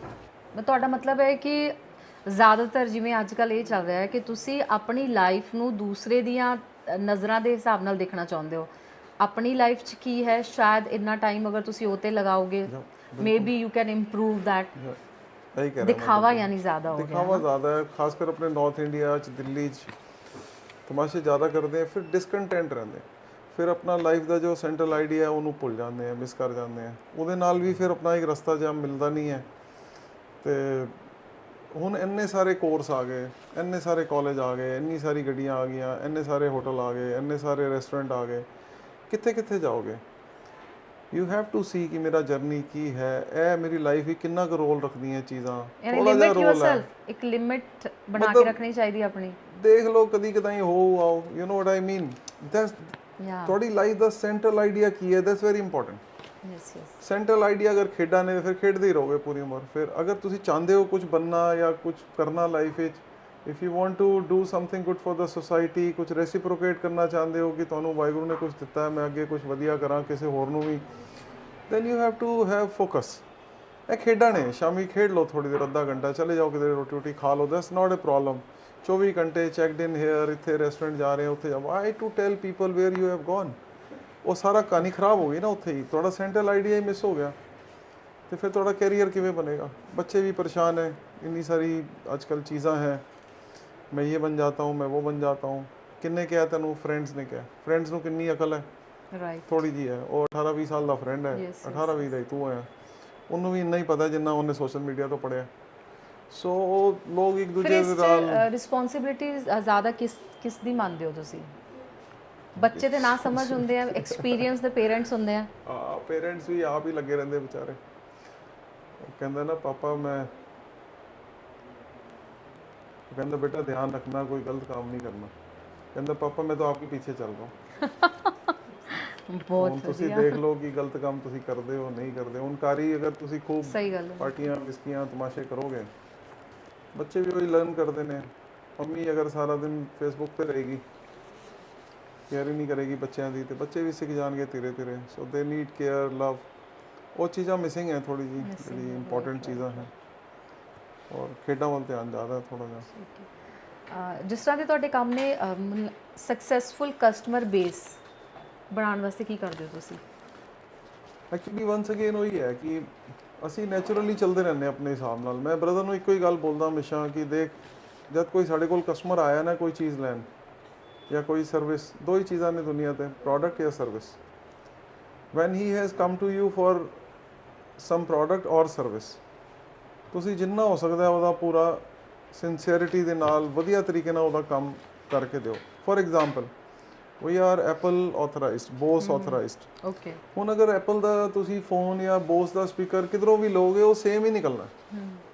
ਤੁਹਾਡਾ ਮਤਲਬ ਹੈ ਕਿ ਜ਼ਿਆਦਾਤਰ ਜਿਵੇਂ ਅੱਜ ਕੱਲ੍ਹ ਇਹ ਚੱਲ ਰਿਹਾ ਹੈ ਕਿ ਤੁਸੀਂ ਆਪਣੀ ਲਾਈਫ ਨੂੰ ਦੂਸਰੇ ਦੀਆਂ ਨਜ਼ਰਾਂ ਦੇ ਹਿਸਾਬ ਨਾਲ ਦੇਖਣਾ ਚਾਹੁੰਦੇ ਹੋ। ਆਪਣੀ ਲਾਈਫ 'ਚ ਕੀ ਹੈ, ਸ਼ਾਇਦ ਇੰਨਾ ਟਾਈਮ ਅਗਰ ਤੁਸੀਂ ਉਹ 'ਤੇ ਲਗਾਓਗੇ, maybe you can improve that. ਇਹੀ ਕਹਿ ਰਿਹਾ, ਦਿਖਾਵਾ ਯਾਨੀ ਜ਼ਿਆਦਾ ਹੋ ਗਿਆ। ਦਿਖਾਵਾ ਜ਼ਿਆਦਾ ਹੈ, ਖਾਸ ਕਰ ਆਪਣੇ ਨਾਰਥ ਇੰਡੀਆ 'ਚ, ਦਿੱਲੀ 'ਚ ਤਮਾਸ਼ੇ ਜ਼ਿਆਦਾ ਕਰਦੇ ਆ, ਫਿਰ ਡਿਸਕੰਟੈਂਟ ਰਹਿੰਦੇ। ਫਿਰ ਆਪਣਾ ਲਾਈਫ ਦਾ ਜੋ ਸੈਂਟਰਲ ਆਈਡੀਆ ਉਹਨੂੰ ਭੁੱਲ ਜਾਂਦੇ ਆ, ਮਿਸ ਕਰ ਜਾਂਦੇ ਆ। ਉਹਦੇ ਨਾਲ ਵੀ ਫਿਰ ਆਪਣਾ ਇੱਕ ਰਸਤਾ ਜਿਹਾ ਮਿਲਦਾ ਨਹੀਂ ਹੈ। ਤੇ ਹੁਣ ਇੰਨੇ ਸਾਰੇ ਕੋਰਸ ਆ ਗਏ, ਇੰਨੇ ਸਾਰੇ ਕਾਲਜ ਆ ਗਏ, ਇੰਨੀ ਸਾਰੀ ਗੱਡੀਆਂ ਆ ਗਈਆਂ, ਇੰਨੇ ਸਾਰੇ ਹੋਟਲ ਆ ਗਏ, ਇੰਨੇ ਸਾਰੇ ਰੈਸਟੋਰੈਂਟ ਆ ਗਏ, ਕਿੱਥੇ ਕਿੱਥੇ ਜਾਓਗੇ? ਯੂ ਹੈਵ ਟੂ ਸੀ ਕਿ ਮੇਰਾ ਜਰਨੀ ਕੀ ਹੈ, ਇਹ ਮੇਰੀ ਲਾਈਫ ਵਿੱਚ ਕਿੰਨਾ ਕੁ ਰੋਲ ਰੱਖਦੀਆਂ ਚੀਜ਼ਾਂ। ਥੋੜਾ ਜਿਹਾ ਰੋਲ ਹੈ, ਇੱਕ ਲਿਮਿਟ ਬਣਾ ਕੇ ਰੱਖਣੀ ਚਾਹੀਦੀ ਆਪਣੀ। ਦੇਖ ਲਓ ਕਦੀ ਕਦਾਈ ਹੋ ਆਓ, ਯੂ ਨੋ ਵਾਟ ਆਈ ਮੀਨ। ਤੁਹਾਡੀ ਲਾਈਫ ਦਾ ਸੈਂਟਰਲ ਆਈਡੀਆ ਕੀ ਹੈ, that's very important. Central idea ਅਗਰ ਖੇਡਾਂ ਨੇ ਫਿਰ ਖੇਡਦੇ ਹੀ ਰਹੋਗੇ ਪੂਰੀ ਉਮਰ। ਫਿਰ ਅਗਰ ਤੁਸੀਂ ਚਾਹੁੰਦੇ ਹੋ ਕੁਝ ਬਣਨਾ ਜਾਂ ਕੁਝ ਕਰਨਾ ਲਾਈਫ ਵਿੱਚ, if you want to do something good for the society, ਕੁਝ ਰੈਸੀਪ੍ਰੋਕੇਟ ਕਰਨਾ ਚਾਹੁੰਦੇ ਹੋ ਕਿ ਤੁਹਾਨੂੰ ਵਾਹਿਗੁਰੂ ਨੇ ਕੁਝ ਦਿੱਤਾ ਹੈ, ਮੈਂ ਅੱਗੇ ਕੁਝ ਵਧੀਆ ਕਰਾਂ ਕਿਸੇ ਹੋਰ ਨੂੰ ਵੀ, then you have to have focus. ਇਹ ਖੇਡਾਂ ਨੇ, ਸ਼ਾਮੀ ਖੇਡ ਲਓ ਥੋੜੀ ਦੇਰ, ਅੱਧਾ ਘੰਟਾ, ਚਲੇ ਜਾਓ ਕਿਤੇ ਰੋਟੀ ਰੋਟੀ ਖਾ ਲਓ, ਦੈਟਸ ਨਾਟ ਅ ਪ੍ਰੋਬਲਮ। 24 ਘੰਟੇ ਚੈੱਕਡ ਇਨ ਹੇਅਰ, ਇੱਥੇ ਰੈਸਟੋਰੈਂਟ ਜਾ ਰਹੇ ਹੋ, ਉੱਥੇ ਜਾਓ। I to tell people where you have gone. ਉਹ ਸਾਰਾ ਕਹਾਣੀ ਖਰਾਬ ਹੋ ਗਈ ਨਾ ਉੱਥੇ ਹੀ, ਤੁਹਾਡਾ ਸੈਂਟਰਲ ਆਈਡੀਆ ਹੀ ਮਿਸ ਹੋ ਗਿਆ। ਤੇ ਫਿਰ ਤੁਹਾਡਾ ਕੈਰੀਅਰ ਕਿਵੇਂ ਬਣੇਗਾ? ਬੱਚੇ ਵੀ ਪਰੇਸ਼ਾਨ ਹੈ, ਇੰਨੀ ਸਾਰੀ ਅੱਜ ਕੱਲ੍ਹ ਚੀਜ਼ਾਂ ਹੈ, ਮੈਂ ਇਹ ਬਣ ਜਾਤਾ ਹੂੰ, ਮੈਂ ਉਹ ਬਣ ਜਾਤਾ ਹੂੰ। ਕਿੰਨੇ ਕਿਹਾ ਤੈਨੂੰ? ਫਰੈਂਡਸ ਨੇ ਕਿਹਾ। ਫਰੈਂਡਸ ਨੂੰ ਕਿੰਨੀ ਅਕਲ ਹੈ? ਥੋੜੀ ਜਿਹੀ ਹੈ। ਉਹ 18-20 ਸਾਲ ਦਾ ਫਰੈਂਡ ਹੈ, 18-20 ਦਾ ਹੀ ਤੂੰ ਹੈ, ਉਹਨੂੰ ਵੀ ਇੰਨਾ ਹੀ ਪਤਾ ਜਿੰਨਾ ਉਹਨੇ ਸੋਸ਼ਲ ਮੀਡੀਆ ਤੋਂ ਪੜ੍ਹਿਆ। ਸੋ ਉਹ ਲੋਕ ਇੱਕ ਦੂਜੇ ਦੇ ਨਾਲ ਰਿਸਪੌਂਸਿਬਿਲਿਟੀ ਜ਼ਿਆਦਾ ਕਿਸ ਦੀ ਮੰਨਦੇ ਹੋ ਤੁਸੀਂ? ਬੱਚੇ ਤੇ ਨਾ ਸਮਝ ਹੁੰਦੇ ਆ, ਐਕਸਪੀਰੀਅੰਸ ਦੇ ਪੇਰੈਂਟਸ ਹੁੰਦੇ ਆ। ਪੇਰੈਂਟਸ ਵੀ ਆਪ ਹੀ ਲੱਗੇ ਰਹਿੰਦੇ ਵਿਚਾਰੇ। ਕਹਿੰਦਾ ਨਾ ਪਾਪਾ ਮੈਂ तो कहता बेटा ध्यान रखना, कोई गलत काम नहीं करना। कहता पापा मैं तो आपके पीछे चल रहा हूँ। ਹੁਣ ਬਹੁਤ ਤੁਸੀਂ ਵਧੀਆ। ਦੇਖ ਲਓ ਕਿ ਗਲਤ ਕੰਮ ਤੁਸੀਂ ਕਰਦੇ ਹੋ ਨਹੀਂ ਕਰਦੇ। ਹੁਣ ਘਰ ਹੀ ਅਗਰ ਤੁਸੀਂ ਖੂਬ ਸਹੀ ਗੱਲ ਹੈ। ਪਾਰਟੀਆਂ ਵਿਸਕੀਆਂ ਤਮਾਸ਼ੇ ਕਰੋਗੇ, ਬੱਚੇ ਵੀ ਉਹੀ ਲਰਨ ਕਰਦੇ ਨੇ। ਮੰਮੀ ਅਗਰ ਸਾਰਾ ਦਿਨ ਫੇਸਬੁੱਕ ਤੇ ਰਹੇਗੀ, ਕੇਅਰ ਹੀ ਨਹੀਂ ਕਰੇਗੀ ਬੱਚਿਆਂ ਦੀ, ਤੇ ਬੱਚੇ ਵੀ ਸਿੱਖ ਜਾਣਗੇ ਧੀਰੇ ਧੀਰੇ। ਸੋ ਦੇ ਨੀਡ ਕੇਅਰ, ਲਵ। ਉਹ ਚੀਜ਼ਾਂ ਮਿਸਿੰਗ ਹੈ ਥੋੜੀ ਜੀ, ਜਿਹੜੀ ਇੰਪੋਰਟੈਂਟ ਚੀਜ਼ਾਂ ਹੈ। ਔਰ ਖੇਡਾਂ ਵੱਲ ਧਿਆਨ ਜ਼ਿਆਦਾ ਥੋੜਾ ਜਿਹਾ। ਜਿਸ ਤਰ੍ਹਾਂ ਦੇ ਤੁਹਾਡੇ ਕੰਮ ਨੇ, ਸਕਸੈਸਫੁਲ ਕਸਟਮਰ ਬੇਸ ਬਣਾਉਣ ਵਾਸਤੇ ਕੀ ਕਰਦੇ ਹੋ ਤੁਸੀਂ? ਐਕਚੁਅਲੀ ਵਨਸ ਅਗੇਨ ਉਹੀ ਹੈ ਕਿ ਅਸੀਂ ਨੈਚੁਰਲੀ ਚੱਲਦੇ ਰਹਿੰਦੇ ਆਪਣੇ ਹਿਸਾਬ ਨਾਲ। ਮੈਂ ਬ੍ਰਦਰ ਨੂੰ ਇੱਕੋ ਹੀ ਗੱਲ ਬੋਲਦਾ ਹਮੇਸ਼ਾ ਕਿ ਦੇਖ, ਜਦ ਕੋਈ ਸਾਡੇ ਕੋਲ ਕਸਟਮਰ ਆਇਆ ਨਾ ਕੋਈ ਚੀਜ਼ ਲੈਣ ਜਾਂ ਕੋਈ ਸਰਵਿਸ, ਦੋ ਹੀ ਚੀਜ਼ਾਂ ਨੇ ਦੁਨੀਆ ਤੇ, ਪ੍ਰੋਡਕਟ ਜਾਂ service. When he has come to you for some product or service, ਤੁਸੀਂ ਜਿੰਨਾ ਹੋ ਸਕਦਾ ਉਹਦਾ ਪੂਰਾ ਸਿੰਸੀਅਰਿਟੀ ਦੇ ਨਾਲ ਵਧੀਆ ਤਰੀਕੇ ਨਾਲ ਉਹਦਾ ਕੰਮ ਕਰਕੇ ਦਿਓ। For example we are Apple authorised, Bose authorised. Okay. ਹੁਣ ਅਗਰ ਐਪਲ ਦਾ ਤੁਸੀਂ ਫੋਨ ਜਾਂ ਬੋਸ ਦਾ ਸਪੀਕਰ ਕਿਧਰੋਂ ਵੀ ਲਓਗੇ, ਉਹ ਸੇਮ ਹੀ ਨਿਕਲਣਾ।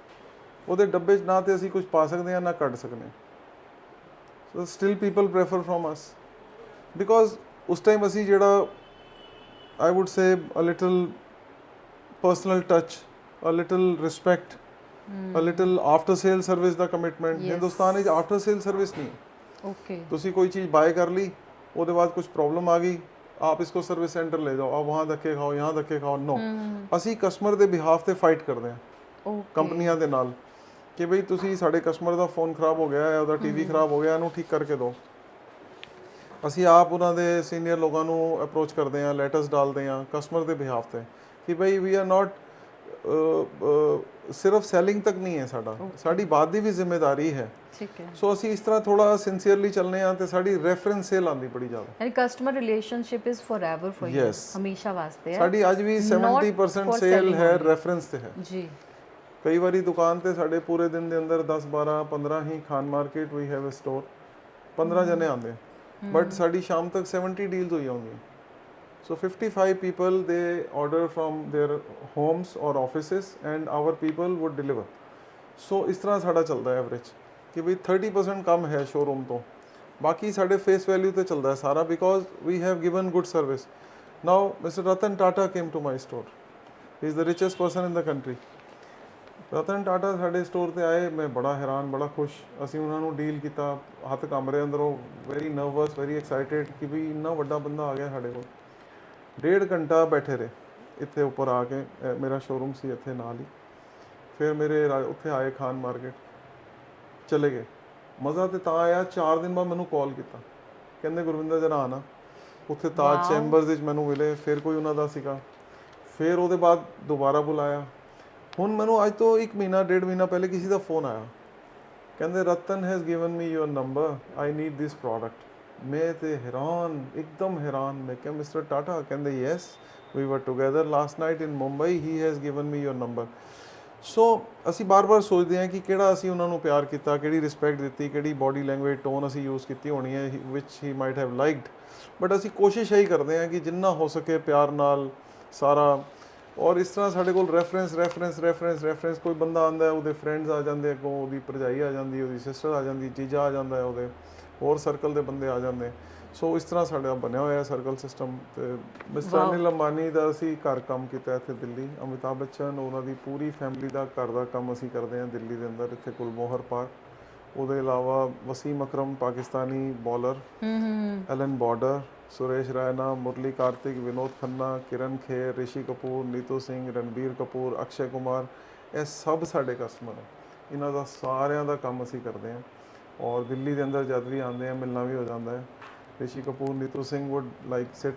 ਉਹਦੇ ਡੱਬੇ 'ਚ ਨਾ ਤੇ ਅਸੀਂ ਕੁਝ ਪਾ ਸਕਦੇ ਹਾਂ ਨਾ ਕੱਢ ਸਕਦੇ। So still people prefer from us, because ਉਸ ਟਾਈਮ ਅਸੀਂ ਜਿਹੜਾ I would say a little personal touch, a little respect, a little after sale service ਦਾ ਕਮਿਟਮੈਂਟ। ਹਿੰਦੁਸਤਾਨ ਵਿੱਚ ਆਫਟਰ ਸੇਲ ਸਰਵਿਸ ਨਹੀਂ। ओके। ਤੁਸੀਂ ਕੋਈ ਚੀਜ਼ ਬਾਏ ਕਰ ਲਈ, ਉਹਦੇ ਬਾਅਦ ਕੁਝ ਪ੍ਰੋਬਲਮ ਆ ਗਈ, आप इसको सर्विस सेंटर ले जाओ, आप वहाँ धक्के खाओ, यहाँ धक्के खाओ। नो, ਅਸੀਂ ਕਸਟਮਰ ਦੇ ਬਿਹਾਫ ਤੇ ਫਾਈਟ ਕਰਦੇ ਹਾਂ ਕੰਪਨੀਆਂ ਦੇ ਨਾਲ ਕਿ ਬਈ ਤੁਸੀਂ ਸਾਡੇ ਕਸਟਮਰ ਦਾ ਫੋਨ ਖਰਾਬ ਹੋ ਗਿਆ ਹੈ, ਉਹਦਾ ਟੀਵੀ ਖਰਾਬ ਹੋ ਗਿਆ, ਇਹਨੂੰ ਠੀਕ ਕਰਕੇ ਦਿਓ। ਅਸੀਂ ਆਪ ਉਹਨਾਂ ਦੇ ਸੀਨੀਅਰ ਲੋਕਾਂ ਨੂੰ ਅਪਰੋਚ ਕਰਦੇ ਹਾਂ, ਲੈਟਰਸ ਡਾਲਦੇ ਹਾਂ ਕਸਟਮਰ ਦੇ ਬਿਹਾਫ ਤੇ ਕਿ ਬਈ ਵੀ ਆਰ ਨਾਟ ਸਿਰਫ ਸੈਲਿੰਗ ਤੱਕ ਨਹੀਂ ਹੈ ਸਾਡਾ, ਸਾਡੀ ਬਾਤ ਦੀ ਵੀ ਜ਼ਿੰਮੇਵਾਰੀ ਹੈ। ਠੀਕ ਹੈ। ਸੋ ਅਸੀਂ ਇਸ ਤਰ੍ਹਾਂ ਥੋੜਾ ਸਿੰਸੀਅਰਲੀ ਚੱਲਨੇ ਆ ਤੇ ਸਾਡੀ ਰੈਫਰੈਂਸ ਸੇਲ ਆਉਂਦੀ ਬੜੀ ਜ਼ਿਆਦਾ। ਯਾਨੀ customer relationship is forever for you, ਹਮੇਸ਼ਾ ਵਾਸਤੇ ਹੈ। ਸਾਡੀ ਅੱਜ ਵੀ 70% ਸੇਲ ਹੈ ਰੈਫਰੈਂਸ ਤੇ ਹੈ ਜੀ। ਕਈ ਵਾਰੀ ਦੁਕਾਨ ਤੇ ਸਾਡੇ ਪੂਰੇ ਦਿਨ ਦੇ ਅੰਦਰ 10 12 15 ਹੀ Khan Market we have a store 15 ਜਣੇ ਆਉਂਦੇ, ਬਟ ਸਾਡੀ ਸ਼ਾਮ ਤੱਕ 70 ਡੀਲਸ ਹੋਈ ਹੋਣਗੀਆਂ। So 55 people they order from their homes or offices and our people would deliver. So ਇਸ ਤਰ੍ਹਾਂ ਸਾਡਾ ਚੱਲਦਾ ਐਵਰੇਜ ਕਿ ਵੀ 30% ਕਮ ਹੈ ਸ਼ੋਰੂਮ ਤੋਂ, ਬਾਕੀ ਸਾਡੇ ਫੇਸ ਵੈਲਿਊ ਤੇ ਚੱਲਦਾ ਹੈ ਸਾਰਾ, because we have given good service. Now mister Ratan Tata came to my store, he is the richest person in the country. Ratan Tata ਸਾਡੇ ਸਟੋਰ ਤੇ ਆਏ, ਮੈਂ ਬੜਾ ਹੈਰਾਨ, ਬੜਾ ਖੁਸ਼। ਅਸੀਂ ਉਹਨਾਂ ਨੂੰ ਡੀਲ ਕੀਤਾ, ਹੱਥ ਕੰਬ ਰਹੇ ਅੰਦਰੋਂ, ਵੈਰੀ ਨਰਵਸ, ਵੈਰੀ ਐਕਸਾਈਟਿਡ ਕਿ ਵੀ ਇੰਨਾ ਵੱਡਾ ਬੰਦਾ ਆ ਗਿਆ ਸਾਡੇ ਕੋਲ। 1.5 ਘੰਟਾ ਬੈਠੇ ਰਹੇ ਇੱਥੇ ਉੱਪਰ ਆ ਕੇ, ਮੇਰਾ ਸ਼ੋਰੂਮ ਸੀ ਇੱਥੇ ਨਾਲ ਹੀ। ਫਿਰ ਮੇਰੇ ਉੱਥੇ ਆਏ ਖਾਨ ਮਾਰਕੀਟ, ਚਲੇ ਗਏ। ਮਜ਼ਾ ਤੇ ਤਾਂ ਆਇਆ, 4 ਦਿਨ ਬਾਅਦ ਮੈਨੂੰ ਕਾਲ ਕੀਤਾ, ਕਹਿੰਦੇ ਗੁਰਵਿੰਦਰ ਜਰਾ ਆਣਾ। ਉੱਥੇ ਤਾਜ ਚੈਂਬਰਸ ਵਿੱਚ ਮੈਨੂੰ ਮਿਲੇ, ਫਿਰ ਕੋਈ ਉਹਨਾਂ ਦਾ ਸੀਗਾ। ਫਿਰ ਉਹਦੇ ਬਾਅਦ ਦੁਬਾਰਾ ਬੁਲਾਇਆ। ਹੁਣ ਮੈਨੂੰ ਅੱਜ ਤੋਂ 1 ਮਹੀਨਾ 1.5 ਮਹੀਨਾ ਪਹਿਲੇ ਕਿਸੇ ਦਾ ਫੋਨ ਆਇਆ, ਕਹਿੰਦੇ Ratan has given me your number, I need this product. ਮੈਂ ਤੇ ਹੈਰਾਨ, ਇੱਕਦਮ ਹੈਰਾਨ। ਮੈਂ ਕਿਹਾ ਮਿਸਟਰ ਟਾਟਾ? ਕਹਿੰਦੇ yes, we were together last night in Mumbai, he has given me your number. So ਅਸੀਂ ਬਾਰ-ਬਾਰ ਸੋਚਦੇ ਹਾਂ ਕਿ ਕਿਹੜਾ ਅਸੀਂ ਉਹਨਾਂ ਨੂੰ ਪਿਆਰ ਕੀਤਾ, ਕਿਹੜੀ ਰਿਸਪੈਕਟ ਦਿੱਤੀ, ਕਿਹੜੀ ਬਾਡੀ ਲੈਂਗੁਏਜ ਟੋਨ ਅਸੀਂ ਯੂਜ਼ ਕੀਤੀ ਹੋਣੀ ਹੈ which he might have liked. But ਅਸੀਂ ਕੋਸ਼ਿਸ਼ ਇਹੀ ਕਰਦੇ ਹਾਂ ਕਿ ਜਿੰਨਾ ਹੋ ਸਕੇ ਪਿਆਰ ਨਾਲ ਸਾਰਾ। ਔਰ ਇਸ ਤਰ੍ਹਾਂ ਸਾਡੇ ਕੋਲ ਰੈਫਰੈਂਸ ਕੋਈ ਬੰਦਾ ਆਉਂਦਾ, ਉਹਦੇ ਫਰੈਂਡਸ ਆ ਜਾਂਦੇ ਅੱਗੋਂ, ਉਹਦੀ ਭਰਜਾਈ ਆ ਜਾਂਦੀ, ਉਹਦੀ ਸਿਸਟਰ ਆ ਜਾਂਦੀ, ਜੀਜਾ ਆ ਜਾਂਦਾ ਹੈ, ਉਹਦੇ ਹੋਰ ਸਰਕਲ ਦੇ ਬੰਦੇ ਆ ਜਾਂਦੇ। ਸੋ ਇਸ ਤਰ੍ਹਾਂ ਸਾਡਾ ਬਣਿਆ ਹੋਇਆ ਸਰਕਲ ਸਿਸਟਮ। ਤੇ ਮਿਸਟਰ ਅਨਿਲ ਅੰਬਾਨੀ ਦਾ ਅਸੀਂ ਘਰ ਕੰਮ ਕੀਤਾ ਇੱਥੇ ਦਿੱਲੀ, ਅਮਿਤਾਭ ਬੱਚਨ ਉਹਨਾਂ ਦੀ ਪੂਰੀ ਫੈਮਿਲੀ ਦਾ ਘਰ ਦਾ ਕੰਮ ਅਸੀਂ ਕਰਦੇ ਹਾਂ ਦਿੱਲੀ ਦੇ ਅੰਦਰ, ਇੱਥੇ ਗੁਲਮੋਹਰ ਪਾਰਕ। ਉਹਦੇ ਇਲਾਵਾ Wasim Akram Pakistani bowler, Allan Border, Suresh Raina, Murali Kartik, Vinod Khanna, Kiran Kher, Rishi Kapoor, Neetu Singh, Ranbir Kapoor, Akshay Kumar, ਇਹ ਸਭ ਸਾਡੇ ਕਸਟਮਰ ਹੈ। ਇਹਨਾਂ ਦਾ ਸਾਰਿਆਂ ਦਾ ਕੰਮ ਅਸੀਂ ਕਰਦੇ ਹਾਂ। ਔਰ ਦਿੱਲੀ ਦੇ ਅੰਦਰ ਜਦ ਵੀ ਆਉਂਦੇ ਆ ਮਿਲਣਾ ਵੀ ਹੋ ਜਾਂਦਾ ਹੈ। Rishi Kapoor, Neetu Singh would like sit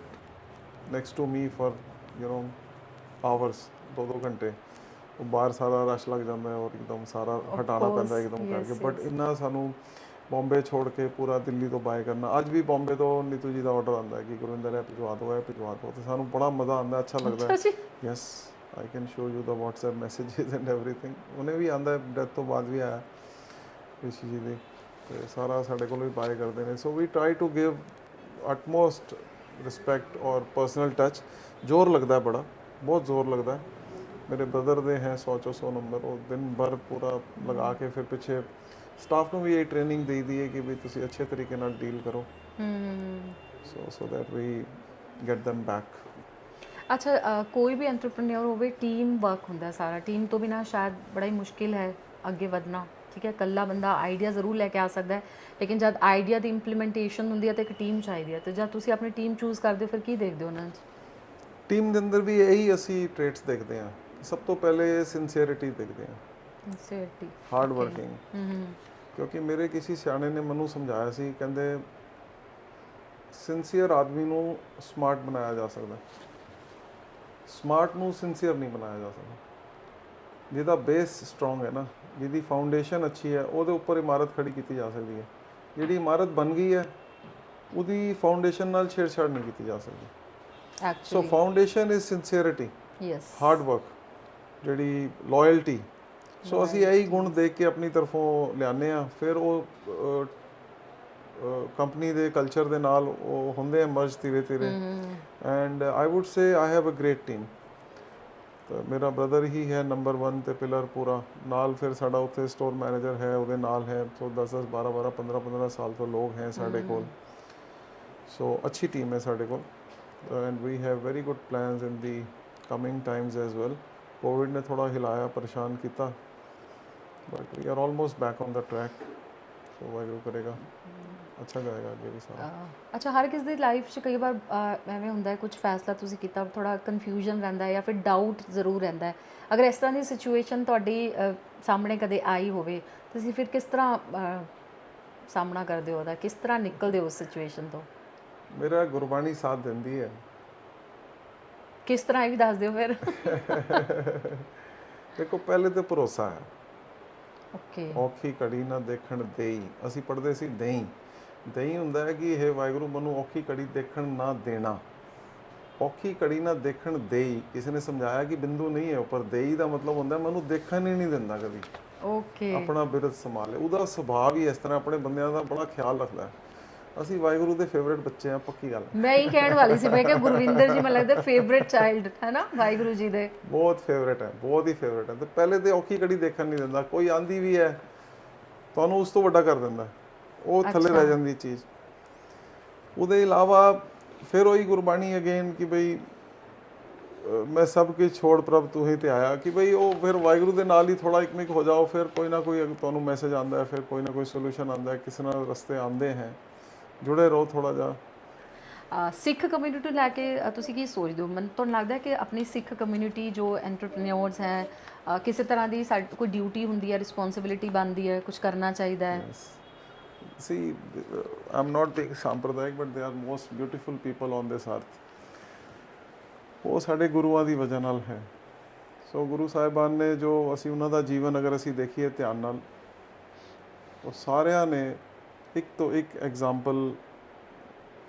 next to me for hours, 2-2 ਘੰਟੇ। ਉਹ ਬਾਹਰ ਸਾਰਾ ਰਸ਼ ਲੱਗ ਜਾਂਦਾ ਹੈ ਔਰ ਇੱਕਦਮ ਸਾਰਾ ਹਟਾਉਣਾ ਪੈਂਦਾ ਇੱਕਦਮ ਕਰਕੇ। ਬਟ ਇੰਨਾ ਸਾਨੂੰ ਬੰਬੇ ਛੋੜ ਕੇ ਪੂਰਾ ਦਿੱਲੀ ਤੋਂ ਬਾਏ ਕਰਨਾ। ਅੱਜ ਵੀ ਬੰਬੇ ਤੋਂ ਨੀਤੂ ਜੀ ਦਾ ਆਰਡਰ ਆਉਂਦਾ ਹੈ ਕਿ ਗੁਰਵਿੰਦਰ ਇਹ ਭਿਜਵਾ ਦਿਓ, ਇਹ ਭਿਜਵਾ ਦਿਓ, ਤੇ ਸਾਨੂੰ ਬੜਾ ਮਜ਼ਾ ਆਉਂਦਾ, ਅੱਛਾ ਲੱਗਦਾ ਹੈ। Yes, I can show you the WhatsApp messages and everything. ਉਹਨੇ ਵੀ ਆਉਂਦਾ, ਡੈਥ ਤੋਂ ਬਾਅਦ ਵੀ ਆਇਆ ਰਿਸ਼ੀ ਜੀ ਦੀ, ਤੇ ਸਾਰਾ ਸਾਡੇ ਕੋਲ ਵੀ ਬਾਏ ਕਰਦੇ ਨੇ। So we try to give utmost respect ਔਰ ਪਰਸਨਲ ਟੱਚ। ਜ਼ੋਰ ਲੱਗਦਾ ਬੜਾ, ਬਹੁਤ ਜ਼ੋਰ ਲੱਗਦਾ। ਮੇਰੇ ਬ੍ਰਦਰ ਦੇ हैं 100 ਚੋਂ 100 ਨੰਬਰ, ਉਹ ਦਿਨ ਭਰ ਪੂਰਾ ਲਗਾ ਕੇ ਫਿਰ ਪਿੱਛੇ ਸਟਾਫ ਨੂੰ ਵੀ ਇਹ ਟ੍ਰੇਨਿੰਗ ਦੇਈਦੀ ਹੈ ਕਿ ਵੀ ਤੁਸੀਂ ਅੱਛੇ ਤਰੀਕੇ ਨਾਲ ਡੀਲ ਕਰੋ, so that we get them back. ਅੱਛਾ, ਕੋਈ ਵੀ ਐਂਟਰਪ੍ਰੈਨਿਓਰ ਹੋਵੇ, ਟੀਮ ਵਰਕ ਹੁੰਦਾ ਸਾਰਾ, ਟੀਮ ਤੋਂ ਬਿਨਾ ਸ਼ਾਇਦ ਬੜਾ ਹੀ ਮੁਸ਼ਕਿਲ ਹੈ ਅੱਗੇ ਵਧਣਾ। ਠੀਕ ਹੈ, ਇਕੱਲਾ ਬੰਦਾ ਆਈਡੀਆ ਜ਼ਰੂਰ ਲੈ ਕੇ ਆ ਸਕਦਾ ਹੈ, ਲੇਕਿਨ ਜਦ ਆਈਡੀਆ ਦੀ ਇੰਪਲੀਮੈਂਟੇਸ਼ਨ ਹੁੰਦੀ ਹੈ ਤਾਂ ਇੱਕ ਟੀਮ ਚਾਹੀਦੀ ਹੈ। ਤੇ ਜਦ ਤੁਸੀਂ ਆਪਣੀ ਟੀਮ ਚੂਜ਼ ਕਰਦੇ ਹੋ ਫਿਰ ਕੀ ਦੇਖਦੇ ਹੋ ਉਹਨਾਂ 'ਚ? ਟੀਮ ਦੇ ਅੰਦਰ ਵੀ ਇਹੀ ਅਸੀਂ ਟ੍ਰੇਟਸ ਦੇਖਦੇ ਹਾਂ। ਸਭ ਤੋਂ ਪਹਿਲੇ ਸਿੰਸੀਅਰਿਟੀ ਦੇਖਦੇ ਹਾਂ, ਸਿੰਸੀਅਰਿਟੀ, ਹਾਰਡ ਵਰਕਿੰਗ। ਕਿਉਂਕਿ ਮੇਰੇ ਕਿਸੇ ਸਿਆਣੇ ਨੇ ਮੈਨੂੰ ਸਮਝਾਇਆ ਸੀ, ਕਹਿੰਦੇ ਸਿੰਸੀਅਰ ਆਦਮੀ ਨੂੰ ਸਮਾਰਟ ਬਣਾਇਆ ਜਾ ਸਕਦਾ, ਸਮਾਰਟ ਨੂੰ ਸਿੰਸੀਅਰ ਨਹੀਂ ਬਣਾਇਆ ਜਾ ਸਕਦਾ। ਜਿਹਦਾ ਬੇਸ ਸਟਰੋਂਗ ਹੈ ਨਾ, ਜਿਹਦੀ ਫਾਊਂਡੇਸ਼ਨ ਅੱਛੀ ਹੈ, ਉਹਦੇ ਉੱਪਰ ਇਮਾਰਤ ਖੜੀ ਕੀਤੀ ਜਾ ਸਕਦੀ ਹੈ। ਜਿਹੜੀ ਇਮਾਰਤ ਬਣ ਗਈ ਹੈ ਉਹਦੀ ਫਾਊਂਡੇਸ਼ਨ ਨਾਲ ਛੇੜਛਾੜ ਨਹੀਂ ਕੀਤੀ ਜਾ ਸਕਦੀ। So actually foundation is sincerity, yes, hard work, ਜਿਹੜੀ ਲਾਇਲਟੀ। ਸੋ ਅਸੀਂ ਇਹੀ ਗੁਣ ਦੇਖ ਕੇ ਆਪਣੀ ਤਰਫੋਂ ਲਿਆਉਂਦੇ ਹਾਂ। ਫਿਰ ਉਹ ਕੰਪਨੀ ਦੇ ਕਲਚਰ ਦੇ ਨਾਲ ਉਹ ਹੁੰਦੇ ਆ ਮਰਜ ਧੀਰੇ ਧੀਰੇ। And I would say I have a great team. ਤਾਂ ਮੇਰਾ ਬ੍ਰਦਰ ਹੀ ਹੈ ਨੰਬਰ 1 ਤੇ ਪਿਲਰ ਪੂਰਾ, ਨਾਲ ਫਿਰ ਸਾਡਾ ਉੱਥੇ ਸਟੋਰ ਮੈਨੇਜਰ ਹੈ, ਉਹਦੇ ਨਾਲ ਹੈ। ਸੋ 10-10, 12-12, 15-15 ਸਾਲ ਤੋਂ ਲੋਕ ਹੈ ਸਾਡੇ ਕੋਲ। ਸੋ ਅੱਛੀ ਟੀਮ ਹੈ ਸਾਡੇ ਕੋਲ and we have very good plans in the coming times as well. Covid ਨੇ ਥੋੜਾ ਹਿਲਾਇਆ, ਪਰੇਸ਼ਾਨ ਕੀਤਾ, but we are almost back on the track. So Waheguru ਕਰੇਗਾ ਅੱਛਾ ਜਾਏਗਾ ਅੱਗੇ ਵੀ ਸਾਰਾ। ਅੱਛਾ, ਹਰ ਕਿਸ ਦੀ ਲਾਈਫ 'ਚ ਕਈ ਵਾਰ ਐਵੇਂ ਹੁੰਦਾ ਹੈ, ਕੁਝ ਫੈਸਲਾ ਤੁਸੀਂ ਕੀਤਾ ਥੋੜਾ ਕਨਫਿਊਜ਼ਨ ਰਹਿੰਦਾ ਹੈ ਜਾਂ ਫਿਰ ਡਾਊਟ ਜ਼ਰੂਰ ਰਹਿੰਦਾ ਹੈ। ਅਗਰ ਇਸ ਤਰ੍ਹਾਂ ਦੀ ਸਿਚੁਏਸ਼ਨ ਤੁਹਾਡੀ ਸਾਹਮਣੇ ਕਦੇ ਆਈ ਹੋਵੇ, ਤੁਸੀਂ ਫਿਰ ਕਿਸ ਤਰ੍ਹਾਂ ਸਾਹਮਣਾ ਕਰਦੇ ਹੋ ਉਹਦਾ, ਕਿਸ ਤਰ੍ਹਾਂ ਨਿਕਲਦੇ ਹੋ ਉਸ ਸਿਚੁਏਸ਼ਨ ਤੋਂ? ਮੇਰਾ ਗੁਰਬਾਣੀ ਸਾਥ ਦਿੰਦੀ ਹੈ। ਕਿਸ ਤਰ੍ਹਾਂ, ਇਹ ਵੀ ਦੱਸ ਦਿਓ ਫਿਰ। ਦੇਖੋ, ਪਹਿਲੇ ਤਾਂ ਭਰੋਸਾ ਹੈ। ਓਕੇ, ਔਖੀ ਘੜੀ ਨਾ ਦੇਖਣ ਦੇਈ, ਅਸੀਂ ਪੜ੍ਹਦੇ ਸੀ ਦਹੀਂ। ਦਹੀਂ ਹੁੰਦਾ ਹੈ ਕਿ ਇਹ ਵਾਹਿਗੁਰੂ ਮੈਨੂੰ ਔਖੀ ਘੜੀ ਦੇਖਣ ਨਾ ਦੇਣਾ। ਔਖੀ ਘੜੀ ਨਾ ਦੇਖਣ ਦੇਈ, ਕਿਸੇ ਨੇ ਸਮਝਾਇਆ ਕਿ ਬਿੰਦੂ ਨਹੀਂ ਹੈ ਉੱਪਰ, ਦੇਈ ਦਾ ਮਤਲਬ ਹੁੰਦਾ ਮੈਨੂੰ ਦੇਖਣ ਹੀ ਨਹੀਂ ਦਿੰਦਾ ਕਦੀ। ਓਕੇ, ਆਪਣਾ ਬਿਰਧ ਸੰਭਾਲੇ, ਉਹਦਾ ਸੁਭਾਅ ਹੀ ਇਸ ਤਰ੍ਹਾਂ, ਆਪਣੇ ਬੰਦਿਆਂ ਦਾ ਬੜਾ ਖਿਆਲ ਰੱਖਦਾ। ਅਸੀਂ ਵਾਹਿਗੁਰੂ ਦੇ ਫੇਵਰੇਟ ਬੱਚੇ ਆ, ਪੱਕੀ ਗੱਲ ਹੈ। ਮੈਂ ਇਹ ਕਹਿਣ ਵਾਲੀ ਸੀ, ਮੈਂ ਕਿਹਾ ਗੁਰਵਿੰਦਰ ਜੀ ਮੈਨੂੰ ਲੱਗਦਾ ਫੇਵਰੇਟ ਚਾਈਲਡ ਹੈ ਨਾ ਵਾਹਿਗੁਰੂ ਜੀ ਦੇ। ਬਹੁਤ ਫੇਵਰੇਟ ਹੈ, ਬਹੁਤ ਹੀ ਫੇਵਰੇਟ ਹੈ। ਤੇ ਪਹਿਲੇ ਤੇ ਔਖੀ ਘੜੀ ਦੇਖਣ ਨਹੀਂ ਦਿੰਦਾ, ਕੋਈ ਆਂਦੀ ਵੀ ਹੈ ਤੁਹਾਨੂੰ ਉਸ ਤੋਂ ਵੱਡਾ ਕਰ ਦਿੰਦਾ, ਉਹ ਥੱਲੇ ਰਹਿ ਜਾਂਦੀ ਚੀਜ਼। ਉਹਦੇ ਇਲਾਵਾ ਫਿਰ ਉਹੀ ਗੁਰਬਾਣੀ ਅਗੇਨ ਕਿ ਬਈ ਮੈਂ ਸਭ ਕੁਝ ਛੋੜ ਪ੍ਰਭ ਤੂੰ ਹੀ ਤੇ ਆਇਆ, ਕਿ ਬਈ ਉਹ ਫਿਰ ਵਾਹਿਗੁਰੂ ਦੇ ਨਾਲ ਹੀ ਥੋੜਾ ਇਕਮਿਕ ਹੋ ਜਾਓ। ਫਿਰ ਕੋਈ ਨਾ ਕੋਈ ਤੁਹਾਨੂੰ ਮੈਸੇਜ ਆਉਂਦਾ ਹੈ, ਫਿਰ ਕੋਈ ਨਾ ਕੋਈ ਸੋਲੂਸ਼ਨ ਆਉਂਦਾ ਹੈ, ਕਿਸੇ ਨਾਲ ਰਸਤੇ ਆਉਂਦੇ ਹੈ। ਜੁੜੇ ਰਹੋ ਥੋੜਾ ਜਿਹਾ। ਸਿੱਖ ਕਮਿਊਨਿਟੀ ਲੈ ਕੇ ਤੁਸੀਂ ਕੀ ਸੋਚਦੇ ਹੋ? ਮੈਨੂੰ ਤੁਹਾਨੂੰ ਲੱਗਦਾ ਕਿ ਆਪਣੀ ਸਿੱਖ ਕਮਿਊਨਿਟੀ ਜੋ ਐਂਟਰਪ੍ਰੈਨਿਓਰਸ ਹੈ, ਕਿਸੇ ਤਰ੍ਹਾਂ ਦੀ ਸਾਡੀ ਕੋਈ ਡਿਊਟੀ ਹੁੰਦੀ ਹੈ, ਰਿਸਪੌਂਸਿਬਿਲਿਟੀ ਬਣਦੀ ਹੈ, ਕੁਝ ਕਰਨਾ ਚਾਹੀਦਾ ਹੈ? See, I'm not being Sampradayak, but they are most beautiful people on this earth. ਉਹ ਸਾਡੇ ਗੁਰੂਆਂ ਦੀ ਵਜ੍ਹਾ ਨਾਲ ਹੈ। ਸੋ ਗੁਰੂ ਸਾਹਿਬਾਨ ਨੇ ਜੋ, ਅਸੀਂ ਉਹਨਾਂ ਦਾ ਜੀਵਨ ਅਗਰ ਅਸੀਂ ਦੇਖੀਏ ਧਿਆਨ ਨਾਲ, ਉਹ ਸਾਰਿਆਂ ਨੇ ਇੱਕ ਤੋਂ ਇੱਕ ਐਗਜ਼ਾਮਪਲ,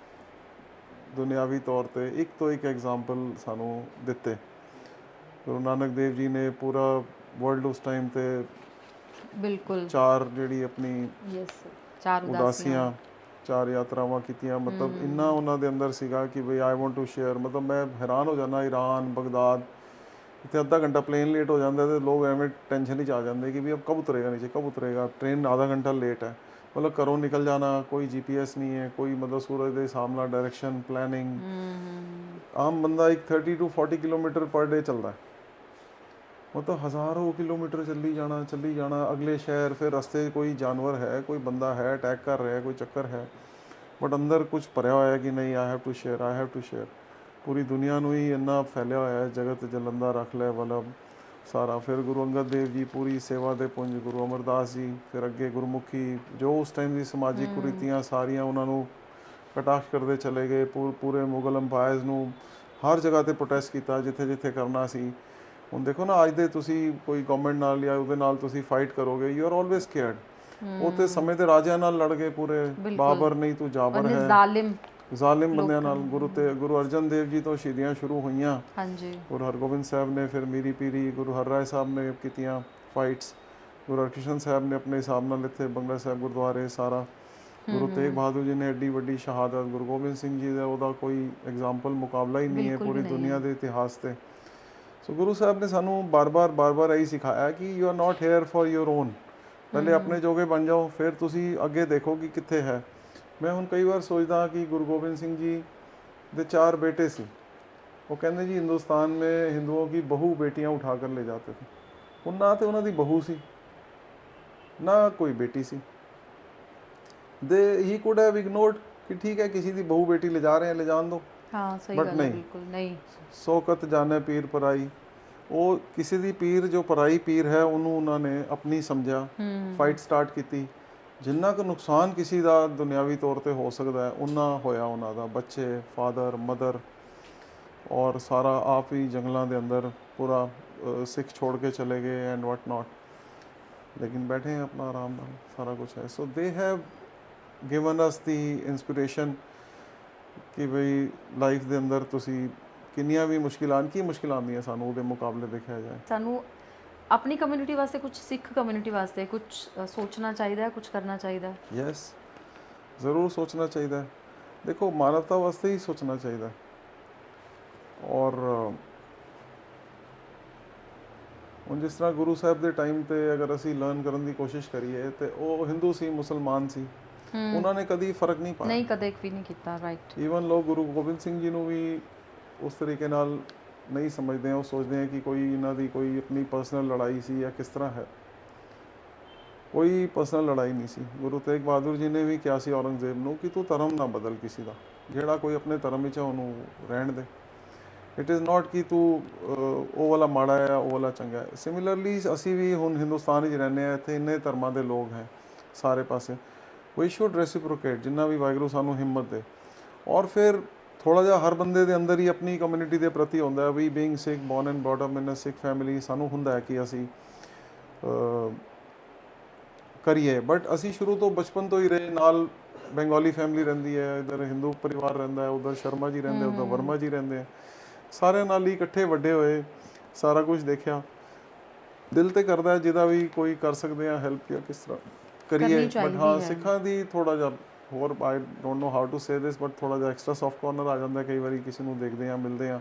ਦੁਨਿਆਵੀ ਤੌਰ ਤੇ ਇੱਕ ਤੋਂ ਇੱਕ ਐਗਜ਼ਾਮਪਲ ਸਾਨੂੰ ਦਿੱਤੇ। ਗੁਰੂ ਨਾਨਕ ਦੇਵ ਜੀ ਨੇ ਪੂਰਾ ਵਰਲਡ ਉਸ ਟਾਈਮ ਤੇ ਬਿਲਕੁਲ, 4 ਜਿਹੜੀ ਆਪਣੀ ਯੈਸ, 4 ਉਦਾਸੀਆਂ, 4 ਯਾਤਰਾਵਾਂ ਕੀਤੀਆਂ। ਮਤਲਬ ਇੰਨਾ ਉਹਨਾਂ ਦੇ ਅੰਦਰ ਸੀਗਾ ਕਿ ਬਈ ਆਈ ਵਾਂਟ ਟੂ ਸ਼ੇਅਰ। ਮਤਲਬ ਮੈਂ ਹੈਰਾਨ ਹੋ ਜਾਂਦਾ, ਈਰਾਨ, ਬਗਦਾਦ, ਇੱਥੇ ਅੱਧਾ ਘੰਟਾ ਪਲੇਨ ਲੇਟ ਹੋ ਜਾਂਦਾ ਤੇ ਲੋਕ ਐਵੇਂ ਟੈਨਸ਼ਨ 'ਚ ਆ ਜਾਂਦੇ ਕਿ ਵੀ ਅਬ ਕਬ ਉਤਰੇਗਾ ਨੀਚੇ, ਕਬ ਉਤਰੇਗਾ, ਟ੍ਰੇਨ ਆਧਾ ਘੰਟਾ ਲੇਟ ਹੈ। ਮਤਲਬ ਘਰੋਂ ਨਿਕਲ ਜਾਣਾ, ਕੋਈ GPS ਨਹੀਂ ਹੈ, ਕੋਈ ਮਤਲਬ ਸੂਰਜ ਦੇ ਹਿਸਾਬ ਨਾਲ ਡਾਇਰੈਕਸ਼ਨ ਪਲੈਨਿੰਗ। ਆਮ ਬੰਦਾ ਇੱਕ 30 to 40 ਕਿਲੋਮੀਟਰ ਪਰ ਡੇ ਚੱਲਦਾ, ਮਤਲਬ ਹਜ਼ਾਰਾਂ ਕਿਲੋਮੀਟਰ ਚੱਲੀ ਜਾਣਾ ਅਗਲੇ ਸ਼ਹਿਰ। ਫਿਰ ਰਸਤੇ ਕੋਈ ਜਾਨਵਰ ਹੈ, ਕੋਈ ਬੰਦਾ ਹੈ, ਅਟੈਕ ਕਰ ਰਿਹਾ, ਕੋਈ ਚੱਕਰ ਹੈ, ਬਟ ਅੰਦਰ ਕੁਝ ਭਰਿਆ ਹੋਇਆ ਕਿ ਨਹੀਂ, I have to share, I have to share. ਪੂਰੀ ਦੁਨੀਆ ਨੂੰ ਹੀ ਇੰਨਾ ਫੈਲਿਆ ਹੋਇਆ ਹੈ, ਜਗਤ ਜਲੰਦਾ ਰੱਖ ਲੈ ਵਲਭ ਸਾਰਾ। ਫਿਰ ਗੁਰੂ ਅੰਗਦ ਦੇਵ ਜੀ ਪੂਰੀ ਸੇਵਾ ਦੇ ਪੁੰਜ, ਗੁਰੂ ਅਮਰਦਾਸ ਜੀ, ਫਿਰ ਅੱਗੇ ਗੁਰਮੁਖੀ, ਜੋ ਉਸ ਟਾਈਮ ਦੀ ਸਮਾਜਿਕ ਕੁਰੀਤੀਆਂ ਸਾਰੀਆਂ ਉਹਨਾਂ ਨੂੰ ਕਟਾਕਸ਼ ਕਰਦੇ ਚਲੇ ਗਏ। ਪੂਰੇ ਮੁਗਲ ਅੰਪਾਇਰਸ ਨੂੰ ਹਰ ਜਗ੍ਹਾ ਤੇ ਪ੍ਰੋਟੈਸਟ ਕੀਤਾ, ਜਿੱਥੇ ਜਿੱਥੇ ਕਰਨਾ ਸੀ। ਹੁਣ ਦੇਖੋ ਨਾ, ਅੱਜ ਦੇ ਤੁਸੀਂ ਕੋਈ ਗਵਰਨਮੈਂਟ ਨਾਲ ਜਾਂ ਉਹਦੇ ਨਾਲ ਤੁਸੀਂ ਫਾਈਟ ਕਰੋਗੇ, ਯੂ ਆਰ ਆਲਵੇਜ਼ ਸਕੇਅਰਡ। ਉਹ ਤੇ ਸਮੇਂ ਤੇ ਰਾਜਿਆਂ ਨਾਲ ਲੜ ਗਏ ਪੂਰੇ, ਬਾਬਰ ਨਹੀਂ ਤੂੰ ਜਾਬਰ ਹੈ, ਜ਼ਾਲਿਮ ਬੰਦਿਆਂ ਨਾਲ। ਗੁਰੂ ਅਰਜਨ ਦੇਵ ਜੀ ਤੋਂ ਸ਼ਹੀਦੀਆਂ ਸ਼ੁਰੂ ਹੋਈਆਂ। ਹਾਂਜੀ, ਗੁਰੂ ਹਰਗੋਬਿੰਦ ਸਾਹਿਬ ਨੇ, ਫਿਰ ਮੀਰੀ ਪੀਰੀ, ਗੁਰੂ ਹਰਰਾਏ ਸਾਹਿਬ ਨੇ ਕੀਤੀਆਂ ਫਾਈਟਸ। ਗੁਰੂ ਹਰਕ੍ਰਿਸ਼ਨ ਸਾਹਿਬ ਨੇ ਆਪਣੇ ਹਿਸਾਬ ਨਾਲ ਇੱਥੇ ਬੰਗਲਾ ਸਾਹਿਬ ਗੁਰਦੁਆਰੇ ਸਾਰਾ। ਗੁਰੂ ਤੇਗ ਬਹਾਦਰ ਜੀ ਨੇ ਐਡੀ ਵੱਡੀ ਸ਼ਹਾਦਤ। ਗੁਰੂ ਗੋਬਿੰਦ ਸਿੰਘ ਜੀ ਦਾ ਉਹਦਾ ਕੋਈ ਐਗਜ਼ਾਮਪਲ, ਮੁਕਾਬਲਾ ਹੀ ਨਹੀਂ ਹੈ ਪੂਰੀ ਦੁਨੀਆ ਦੇ ਇਤਿਹਾਸ ਤੇ। ਸੋ ਗੁਰੂ ਸਾਹਿਬ ਨੇ ਸਾਨੂੰ ਬਾਰ ਬਾਰ ਇਹੀ ਸਿਖਾਇਆ ਕਿ you are not here for your own, ਪਹਿਲੇ ਆਪਣੇ ਜੋਗੇ ਬਣ ਜਾਓ, ਫਿਰ ਤੁਸੀਂ ਅੱਗੇ ਦੇਖੋ ਕਿ ਕਿੱਥੇ ਹੈ। ਮੈਂ ਹੁਣ ਕਈ ਵਾਰ ਸੋਚਦਾ ਕਿ ਗੁਰੂ ਗੋਬਿੰਦ ਸਿੰਘ ਜੀ ਦੇ 4 बेटे ਸੀ। ਉਹ ਕਹਿੰਦੇ ਜੀ ਹਿੰਦੁਸਤਾਨ में हिंदुओं की बहू बेटियां उठा कर ले जाते थे। ਹੁਣ ਨਾ ਤੇ ਉਹਨਾਂ ਦੀ ਬਹੂ ਸੀ, ਨਾ ਕੋਈ ਬੇਟੀ ਸੀ। ਦੇ ਹੀ ਕੁਡ ਹੈਵ ਇਗਨੋਰਡ ਕਿ ਠੀਕ ਹੈ ਕਿਸੇ ਦੀ ਬਹੂ ਬੇਟੀ ਲੈ ਜਾ ਰਹੇ हैं, ले जान दो। हाँ सही But गल है, नहीं। बिल्कुल नहीं। ਸੋਕਤ ਜਾਣੇ ਪੀਰ ਪਰਾਈ, ਉਹ ਕਿਸੇ ਦੀ ਪੀਰ ਜੋ ਪਰਾਈ ਪੀਰ ਹੈ ਉਹਨੂੰ ਉਹਨਾਂ ਨੇ ਆਪਣੀ ਸਮਝਿਆ, ਫਾਈਟ ਸਟਾਰਟ ਕੀਤੀ। ਜਿੰਨਾ ਕੁ ਨੁਕਸਾਨ ਕਿਸੇ ਦਾ ਦੁਨਿਆਵੀ ਤੌਰ ਤੇ ਹੋ ਸਕਦਾ ਹੈ ਉਹਨਾਂ ਹੋਇਆ ਉਹਨਾਂ ਦਾ। ਬੱਚੇ, ਫਾਦਰ, ਮਦਰ, ਔਰ ਸਾਰਾ ਆਪ ਹੀ ਜੰਗਲਾਂ ਦੇ ਅੰਦਰ ਪੂਰਾ ਸਿੱਖ ਛੋੜ ਕੇ ਚਲੇ ਗਏ ਐਂਡ ਵਾਟ ਨਾਟ। ਲੇਕਿਨ ਬੈਠੇ हैं अपना आराम ਨਾਲ, ਸਾਰਾ ਕੁਝ ਹੈ। ਸੋ they have given us the inspiration ਕਿ ਬਈ ਲਾਈਫ ਦੇ ਅੰਦਰ ਤੁਸੀਂ ਕਿੰਨੀਆਂ ਵੀ ਮੁਸ਼ਕਿਲਾਂ ਆਉਂਦੀਆਂ ਸਾਨੂੰ ਉਹਦੇ ਮੁਕਾਬਲੇ ਦੇਖਿਆ ਜਾਏ। ਸਾਨੂੰ ਆਪਣੀ ਕਮਿਊਨਿਟੀ ਵਾਸਤੇ ਕੁਝ, ਸਿੱਖ ਕਮਿਊਨਿਟੀ ਵਾਸਤੇ ਕੁਝ ਸੋਚਣਾ ਚਾਹੀਦਾ ਹੈ, ਕੁਝ ਕਰਨਾ ਚਾਹੀਦਾ ਹੈ। ਯੈਸ, ਜ਼ਰੂਰ ਸੋਚਣਾ ਚਾਹੀਦਾ ਹੈ। ਦੇਖੋ ਮਾਨਵਤਾ ਵਾਸਤੇ ਹੀ ਸੋਚਣਾ ਚਾਹੀਦਾ ਹੈ। ਔਰ ਹੁਣ ਜਿਸ ਤਰ੍ਹਾਂ ਗੁਰੂ ਸਾਹਿਬ ਦੇ ਟਾਈਮ ਤੇ ਅਗਰ ਅਸੀਂ ਲਰਨ ਕਰਨ ਦੀ ਕੋਸ਼ਿਸ਼ ਕਰੀਏ ਤੇ ਉਹ ਹਿੰਦੂ ਸੀ, ਮੁਸਲਮਾਨ ਸੀ, ਉਹਨਾਂ ਨੇ ਕਦੀ ਫਰਕ ਨਹੀਂ ਪਾਇਆ। ਨਹੀਂ, ਕਦੇ ਵੀ ਨਹੀਂ ਕੀਤਾ। ਰਾਈਟ। ਈਵਨ ਲੋਕ ਗੁਰੂ ਗੋਬਿੰਦ ਸਿੰਘ ਜੀ ਨੂੰ ਵੀ ਉਸ ਤਰੀਕੇ ਨਾਲ ਨਹੀਂ ਸਮਝਦੇ। ਉਹ ਸੋਚਦੇ ਆ ਕਿ ਕੋਈ ਇਹਨਾਂ ਦੀ ਕੋਈ ਆਪਣੀ ਪਰਸਨਲ ਲੜਾਈ ਸੀ ਜਾਂ ਕਿਸ ਤਰ੍ਹਾਂ ਹੈ। ਕੋਈ ਪਰਸਨਲ ਲੜਾਈ ਨਹੀਂ ਸੀ। ਗੁਰੂ ਤੇਗ ਬਹਾਦਰ ਜੀ ਨੇ ਵੀ ਕਿਹਾ ਸੀ ਔਰੰਗਜ਼ੇਬ ਨੂੰ ਕਿ ਤੂੰ ਧਰਮ ਨਾ ਬਦਲ ਕਿਸੇ ਦਾ, ਜਿਹੜਾ ਕੋਈ ਆਪਣੇ ਧਰਮ ਵਿੱਚ ਹੈ ਉਹਨੂੰ ਰਹਿਣ ਦੇ। ਇਟ ਇਜ਼ ਨਾਟ ਕਿ ਤੂੰ ਉਹ ਵਾਲਾ ਮਾੜਾ ਹੈ ਉਹ ਵਾਲਾ ਚੰਗਾ ਹੈ। ਸਿਮਿਲਰਲੀ ਅਸੀਂ ਵੀ ਹੁਣ ਹਿੰਦੁਸਤਾਨ ਵਿੱਚ ਰਹਿੰਦੇ ਹਾਂ, ਇੱਥੇ ਇੰਨੇ ਧਰਮਾਂ ਦੇ ਲੋਕ ਹੈ ਸਾਰੇ ਪਾਸੇ। ਵੀ ਸ਼ੁੱਡ ਰੈਸੀਪਰੋਕੇਟ, ਜਿੰਨਾ ਵੀ ਵਾਹਿਗੁਰੂ ਸਾਨੂੰ ਹਿੰਮਤ ਦੇ। ਔਰ ਫਿਰ ਥੋੜ੍ਹਾ ਜਿਹਾ ਹਰ ਬੰਦੇ ਦੇ ਅੰਦਰ ਹੀ ਆਪਣੀ ਕਮਿਊਨਿਟੀ ਦੇ ਪ੍ਰਤੀ ਹੁੰਦਾ ਹੈ। We being Sikh, born and brought up in a Sikh family, ਸਾਨੂੰ ਹੁੰਦਾ ਹੈ ਕਿ ਅਸੀਂ ਕਰੀਏ। ਬਟ ਅਸੀਂ ਸ਼ੁਰੂ ਤੋਂ ਬਚਪਨ ਤੋਂ ਹੀ ਰਹੇ ਨਾਲ। ਬੰਗਾਲੀ ਫੈਮਿਲੀ ਰਹਿੰਦੀ ਹੈ, ਇੱਧਰ ਹਿੰਦੂ ਪਰਿਵਾਰ ਰਹਿੰਦਾ ਹੈ, ਉੱਧਰ ਸ਼ਰਮਾ ਜੀ ਰਹਿੰਦੇ, ਉੱਧਰ ਵਰਮਾ ਜੀ ਰਹਿੰਦੇ ਹੈ। ਸਾਰਿਆਂ ਨਾਲ ਹੀ ਇਕੱਠੇ ਵੱਡੇ ਹੋਏ, ਸਾਰਾ ਕੁਝ ਦੇਖਿਆ। ਦਿਲ ਤੇ ਕਰਦਾ ਹੈ ਜਿਹਦਾ ਵੀ ਕੋਈ ਕਰ ਸਕਦੇ ਆ ਹੈਲਪ ਜਾਂ ਕਿਸ ਤਰ੍ਹਾਂ ਕਰੀਏ। ਬਟ ਹਾਂ, ਸਿੱਖਾਂ ਦੀ ਥੋੜ੍ਹਾ ਜਿਹਾ ਹੋਰ, I don't know how to say this, but ਥੋੜ੍ਹਾ ਜਿਹਾ ਐਕਸਟਰਾ ਸੌਫਟ ਕਾਰਨਰ ਆ ਜਾਂਦਾ ਕਈ ਵਾਰੀ ਕਿਸੇ ਨੂੰ ਦੇਖਦੇ ਹਾਂ, ਮਿਲਦੇ ਹਾਂ।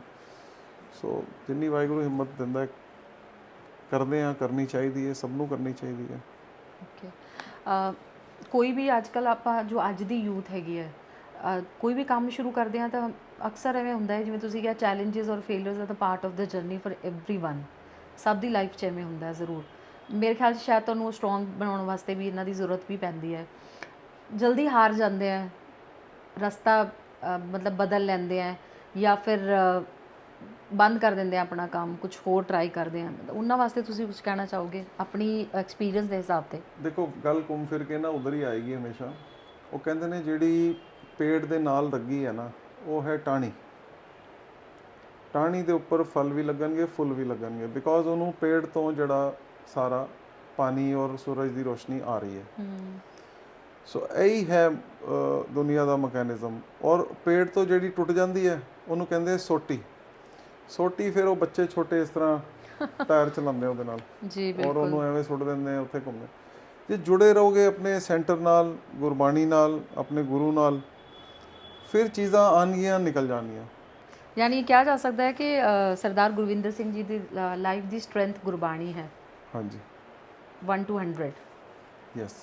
ਸੋ ਜਿੰਨੀ ਵਾਹਿਗੁਰੂ ਹਿੰਮਤ ਦਿੰਦਾ ਕਰਦੇ ਹਾਂ, ਕਰਨੀ ਚਾਹੀਦੀ ਹੈ, ਸਭ ਨੂੰ ਕਰਨੀ ਚਾਹੀਦੀ ਹੈ। ਓਕੇ। ਕੋਈ ਵੀ ਅੱਜ ਕੱਲ੍ਹ ਆਪਾਂ ਜੋ ਅੱਜ ਦੀ ਯੂਥ ਹੈਗੀ ਹੈ, ਕੋਈ ਵੀ ਕੰਮ ਸ਼ੁਰੂ ਕਰਦੇ ਹਾਂ ਤਾਂ ਅਕਸਰ ਐਵੇਂ ਹੁੰਦਾ ਹੈ, ਜਿਵੇਂ ਤੁਸੀਂ ਕਿਹਾ ਚੈਲੰਜਸ ਔਰ failures are the part of the journey for everyone. ਸਭ ਦੀ ਲਾਈਫ 'ਚ ਐਵੇਂ ਹੁੰਦਾ ਜ਼ਰੂਰ। ਮੇਰੇ ਖਿਆਲ 'ਚ ਸ਼ਾਇਦ ਤੁਹਾਨੂੰ ਸਟਰੋਂਗ ਬਣਾਉਣ ਵਾਸਤੇ ਵੀ ਇਹਨਾਂ ਦੀ ਜ਼ਰੂਰਤ ਵੀ ਪੈਂਦੀ ਹੈ। ਜਲਦੀ ਹਾਰ ਜਾਂਦੇ ਆ, ਰਸਤਾ ਮਤਲਬ ਬਦਲ ਲੈਂਦੇ ਆ, ਜਾਂ ਫਿਰ ਬੰਦ ਕਰ ਦਿੰਦੇ ਆ ਆਪਣਾ ਕੰਮ, ਕੁਝ ਹੋਰ ਟਰਾਈ ਕਰਦੇ ਆ। ਉਹਨਾਂ ਵਾਸਤੇ ਤੁਸੀਂ ਕੁਝ ਕਹਿਣਾ ਚਾਹੋਗੇ ਆਪਣੀ ਐਕਸਪੀਰੀਅੰਸ ਦੇ ਹਿਸਾਬ ਤੇ? ਦੇਖੋ ਗੱਲ ਘੁੰਮ ਫਿਰ ਕੇ ਨਾ ਉਧਰ ਹੀ ਆਏਗੀ ਹਮੇਸ਼ਾ। ਉਹ ਕਹਿੰਦੇ ਨੇ ਜਿਹੜੀ ਪੇੜ ਦੇ ਨਾਲ ਲੱਗੀ ਹੈ ਨਾ, ਉਹ ਹੈ ਟਾਹਣੀ। ਟਾਹਣੀ ਦੇ ਉੱਪਰ ਫਲ ਵੀ ਲੱਗਣਗੇ, ਫੁੱਲ ਵੀ ਲੱਗਣਗੇ, ਬਿਕੋਜ਼ ਉਹਨੂੰ ਪੇੜ ਤੋਂ ਜਿਹੜਾ ਸਾਰਾ ਪਾਣੀ ਔਰ ਸੂਰਜ ਦੀ ਰੋਸ਼ਨੀ ਆ ਰਹੀ ਹੈ। ਸੋ ਇਹੀ ਹੈ ਦੁਨੀਆ ਦਾ ਮਕੈਨਿਜ਼ਮ। ਔਰ ਪੇੜ ਤੋਂ ਜਿਹੜੀ ਟੁੱਟ ਜਾਂਦੀ ਹੈ ਉਹਨੂੰ ਕਹਿੰਦੇ ਸੋਟੀ। ਸੋਟੀ ਫਿਰ ਉਹ ਬੱਚੇ ਛੋਟੇ ਇਸ ਤਰ੍ਹਾਂ ਟਾਇਰ ਚਲਾਉਂਦੇ ਉਹਦੇ ਨਾਲ ਜੀ, ਔਰ ਉਹਨੂੰ ਐਵੇਂ ਸੁੱਟ ਦਿੰਦੇ ਆ, ਉੱਥੇ ਘੁੰਮਦੇ। ਜੇ ਜੁੜੇ ਰਹੋਗੇ ਆਪਣੇ ਸੈਂਟਰ ਨਾਲ, ਗੁਰਬਾਣੀ ਨਾਲ, ਆਪਣੇ ਗੁਰੂ ਨਾਲ, ਫਿਰ ਚੀਜ਼ਾਂ ਆਉਣਗੀਆਂ, ਨਿਕਲ ਜਾਣਗੀਆਂ। ਯਾਨੀ ਕਿਹਾ ਜਾ ਸਕਦਾ ਹੈ ਕਿ ਸਰਦਾਰ ਗੁਰਵਿੰਦਰ ਸਿੰਘ ਜੀ ਦੀ ਲਾਈਫ ਦੀ ਸਟਰੈਂਥ ਗੁਰਬਾਣੀ ਹੈ। ਹਾਂਜੀ, 1 to 100। ਯੈਸ,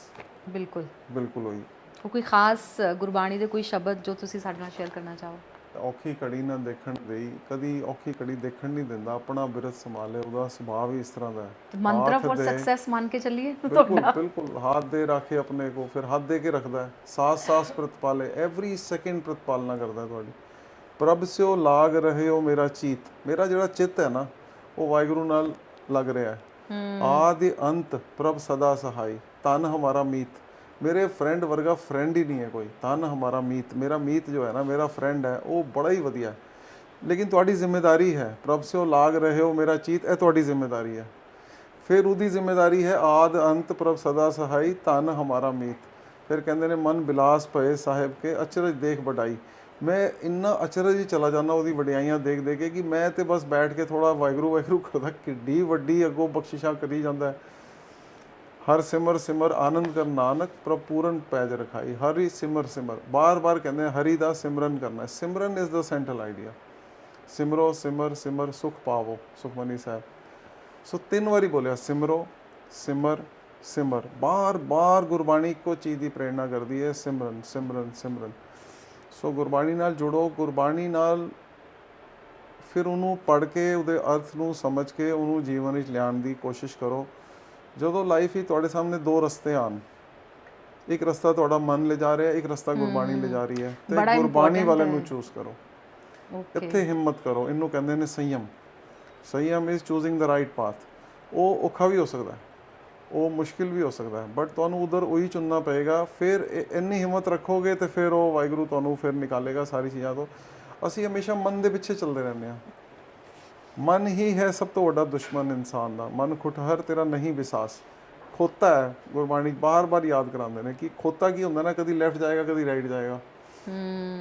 ਬਿਲਕੁਲ ਬਿਲਕੁਲ ਉਹੀ। ਉਹ ਕੋਈ ਖਾਸ ਗੁਰਬਾਣੀ ਦੇ ਕੋਈ ਸ਼ਬਦ ਜੋ ਤੁਸੀਂ ਸਾਡੇ ਨਾਲ ਸ਼ੇਅਰ ਕਰਨਾ ਚਾਹੋ? ਔਖੀ ਘੜੀ ਨਾ ਦੇਖਣ ਦੇਈ, ਕਦੀ ਔਖੀ ਘੜੀ ਦੇਖਣ ਨਹੀਂ ਦਿੰਦਾ, ਆਪਣਾ ਬਿਰਤ ਸੰਭਾਲੇ, ਉਹਦਾ ਸੁਭਾਅ ਵੀ ਇਸ ਤਰ੍ਹਾਂ ਦਾ ਹੈ। ਮੰਤਰਾ ਫॉर सक्सेस ਮੰਨ ਕੇ ਚੱਲੀਏ ਬਿਲਕੁਲ ਬਿਲकुल। हाथ दे राखे अपने को, फिर हाथ दे के रखता है। सांस सांस प्रतिपाले, एवरी सेकंड प्रतिपालना करता है ਤੁਹਾਡੀ। ਪ੍ਰਭ ਸਿਓ ਲਾਗ ਰਹੇ ਹੋ ਮੇਰਾ ਚੀਤ। ਮੇਰਾ ਜਿਹੜਾ ਚਿੱਤ ਹੈ ਨਾ ਉਹ ਵਾਹਿਗੁਰੂ ਨਾਲ ਲੱਗ ਰਿਹਾ ਹੈ। ਆਦਿ ਅੰਤ ਪ੍ਰਭ ਸਦਾ ਸਹਾਈ, ਤਨ ਹਮਾਰਾ ਮੀਤ। ਮੇਰੇ ਫਰੈਂਡ ਵਰਗਾ ਫਰੈਂਡ ਹੀ ਨਹੀਂ ਹੈ ਕੋਈ। ਤਨ ਹਮਾਰਾ ਮੀਤ, ਮੇਰਾ ਮੀਤ ਜੋ ਹੈ ਨਾ, ਮੇਰਾ ਫਰੈਂਡ ਹੈ, ਉਹ ਬੜਾ ਹੀ ਵਧੀਆ ਹੈ। ਲੇਕਿਨ ਤੁਹਾਡੀ ਜ਼ਿੰਮੇਵਾਰੀ ਹੈ। ਪ੍ਰਭ ਸਿਓ ਲਾਗ ਰਹੇ ਹੋ ਮੇਰਾ ਚੀਤ, ਇਹ ਤੁਹਾਡੀ ਜ਼ਿੰਮੇਵਾਰੀ ਹੈ। ਫਿਰ ਉਹਦੀ ਜ਼ਿੰਮੇਵਾਰੀ ਹੈ ਆਦ ਅੰਤ ਪ੍ਰਭ ਸਦਾ ਸਹਾਈ, ਤਨ ਹਮਾਰਾ ਮੀਤ। ਫਿਰ ਕਹਿੰਦੇ ਨੇ ਮਨ ਬਿਲਾਸ ਪਏ ਸਾਹਿਬ ਕੇ, ਅਚਰਜ ਦੇਖ ਵਡਾਈ। ਮੈਂ ਇੰਨਾ ਅਚਰਜ ਹੀ ਚਲਾ ਜਾਂਦਾ ਉਹਦੀ ਵਡਿਆਈਆਂ ਦੇਖ ਦੇ ਕੇ ਕਿ ਮੈਂ ਤੇ ਬਸ ਬੈਠ ਕੇ ਥੋੜਾ ਵਾਹਿਗੁਰੂ ਵਾਹਿਗੁਰੂ ਕਰਦਾ। ਕਿੱਡੀ ਵੱਡੀ ਅੱਗੋਂ ਬਖਸ਼ਿਸ਼ਾਂ ਕਰੀ ਜਾਂਦਾ ਹੈ। ਹਰ ਸਿਮਰ ਸਿਮਰ ਆਨੰਦ ਕਰ ਨਾਨਕ, ਪ੍ਰਭ ਪੂਰਨ ਪੈਜ ਰਖਾਈ। ਹਰੀ ਸਿਮਰ ਸਿਮਰ, ਬਾਰ-ਬਾਰ ਕਹਿੰਦੇ ਹਰੀ ਦਾ ਸਿਮਰਨ ਕਰਨਾ। ਸਿਮਰਨ ਇਜ਼ ਦਾ ਸੈਂਟਰਲ ਆਈਡੀਆ। ਸਿਮਰੋ ਸਿਮਰ ਸਿਮਰ ਸੁਖ ਪਾਵੋ, ਸੁਖਮਨੀ ਸਾਹਿਬ। ਸੋ 3 ਵਾਰੀ ਬੋਲਿਆ, ਸਿਮਰੋ, ਸਿਮਰ, ਸਿਮਰ, ਬਾਰ-ਬਾਰ ਗੁਰਬਾਣੀ ਇੱਕੋ ਚੀਜ਼ ਦੀ ਪ੍ਰੇਰਣਾ ਕਰਦੀ ਹੈ, ਸਿਮਰਨ ਸਿਮਰਨ ਸਿਮਰਨ। ਸੋ ਗੁਰਬਾਣੀ ਨਾਲ ਜੁੜੋ, ਗੁਰਬਾਣੀ ਨਾਲ ਫਿਰ ਉਹਨੂੰ ਪੜ੍ਹ ਕੇ ਉਹਦੇ ਅਰਥ ਨੂੰ ਸਮਝ ਕੇ ਉਹਨੂੰ ਜੀਵਨ ਵਿੱਚ ਲਿਆਉਣ ਦੀ ਕੋਸ਼ਿਸ਼ ਕਰੋ। ਜਦੋਂ ਲਾਈਫ ਹੀ ਤੁਹਾਡੇ ਸਾਹਮਣੇ ਦੋ ਰਸਤੇ ਆਣ, ਇੱਕ ਰਸਤਾ ਤੁਹਾਡਾ ਮਨ ਲੈ ਜਾ ਰਿਹਾ, ਇੱਕ ਰਸਤਾ ਗੁਰਬਾਣੀ ਲੈ ਜਾ ਰਹੀ ਹੈ, ਤੇ ਬੜਾ ਗੁਰਬਾਣੀ important ਵਾਲੇ ਹੈ। ਨੂੰ ਚੂਜ਼ ਕਰੋ। ਓਕੇ, ਇੱਥੇ ਹਿੰਮਤ ਕਰੋ, ਇਹਨੂੰ ਕਹਿੰਦੇ ਨੇ ਸੰਯਮ। ਸੰਯਮ is choosing the right path. ਉਹ ਔਖਾ ਵੀ ਹੋ ਸਕਦਾ ਹੈ, ਉਹ ਮੁਸ਼ਕਿਲ ਵੀ ਹੋ ਸਕਦਾ ਹੈ, ਬਟ ਤੁਹਾਨੂੰ ਉਧਰ ਉਹੀ ਚੁਣਨਾ ਪਏਗਾ। ਫਿਰ ਇੰਨੀ ਹਿੰਮਤ ਰੱਖੋਗੇ ਤੇ ਫਿਰ ਉਹ ਵਾਹਿਗੁਰੂ ਤੁਹਾਨੂੰ ਫਿਰ ਨਿਕਾਲੇਗਾ ਸਾਰੀ ਚੀਜ਼ਾਂ ਤੋਂ। ਅਸੀਂ ਹਮੇਸ਼ਾ ਮਨ ਦੇ ਪਿੱਛੇ ਚੱਲਦੇ ਰਹਿੰਦੇ ਹਾਂ। ਮਨ ਹੀ ਹੈ ਸਭ ਤੋਂ ਵੱਡਾ ਦੁਸ਼ਮਣ ਇਨਸਾਨ ਦਾ। ਮਨ ਖੁਟਹਰ ਤੇਰਾ ਨਹੀਂ ਵਿਸਾਸ। ਖੋਤਾ ਹੈ, ਗੁਰਬਾਣੀ ਬਾਰ-ਬਾਰ ਯਾਦ ਕਰਾਉਂਦੇ ਨੇ ਕਿ ਖੋਤਾ ਕੀ ਹੁੰਦਾ ਨਾ, ਕਦੀ ਲੈਫਟ ਜਾਏਗਾ, ਕਦੀ ਰਾਈਟ ਜਾਏਗਾ,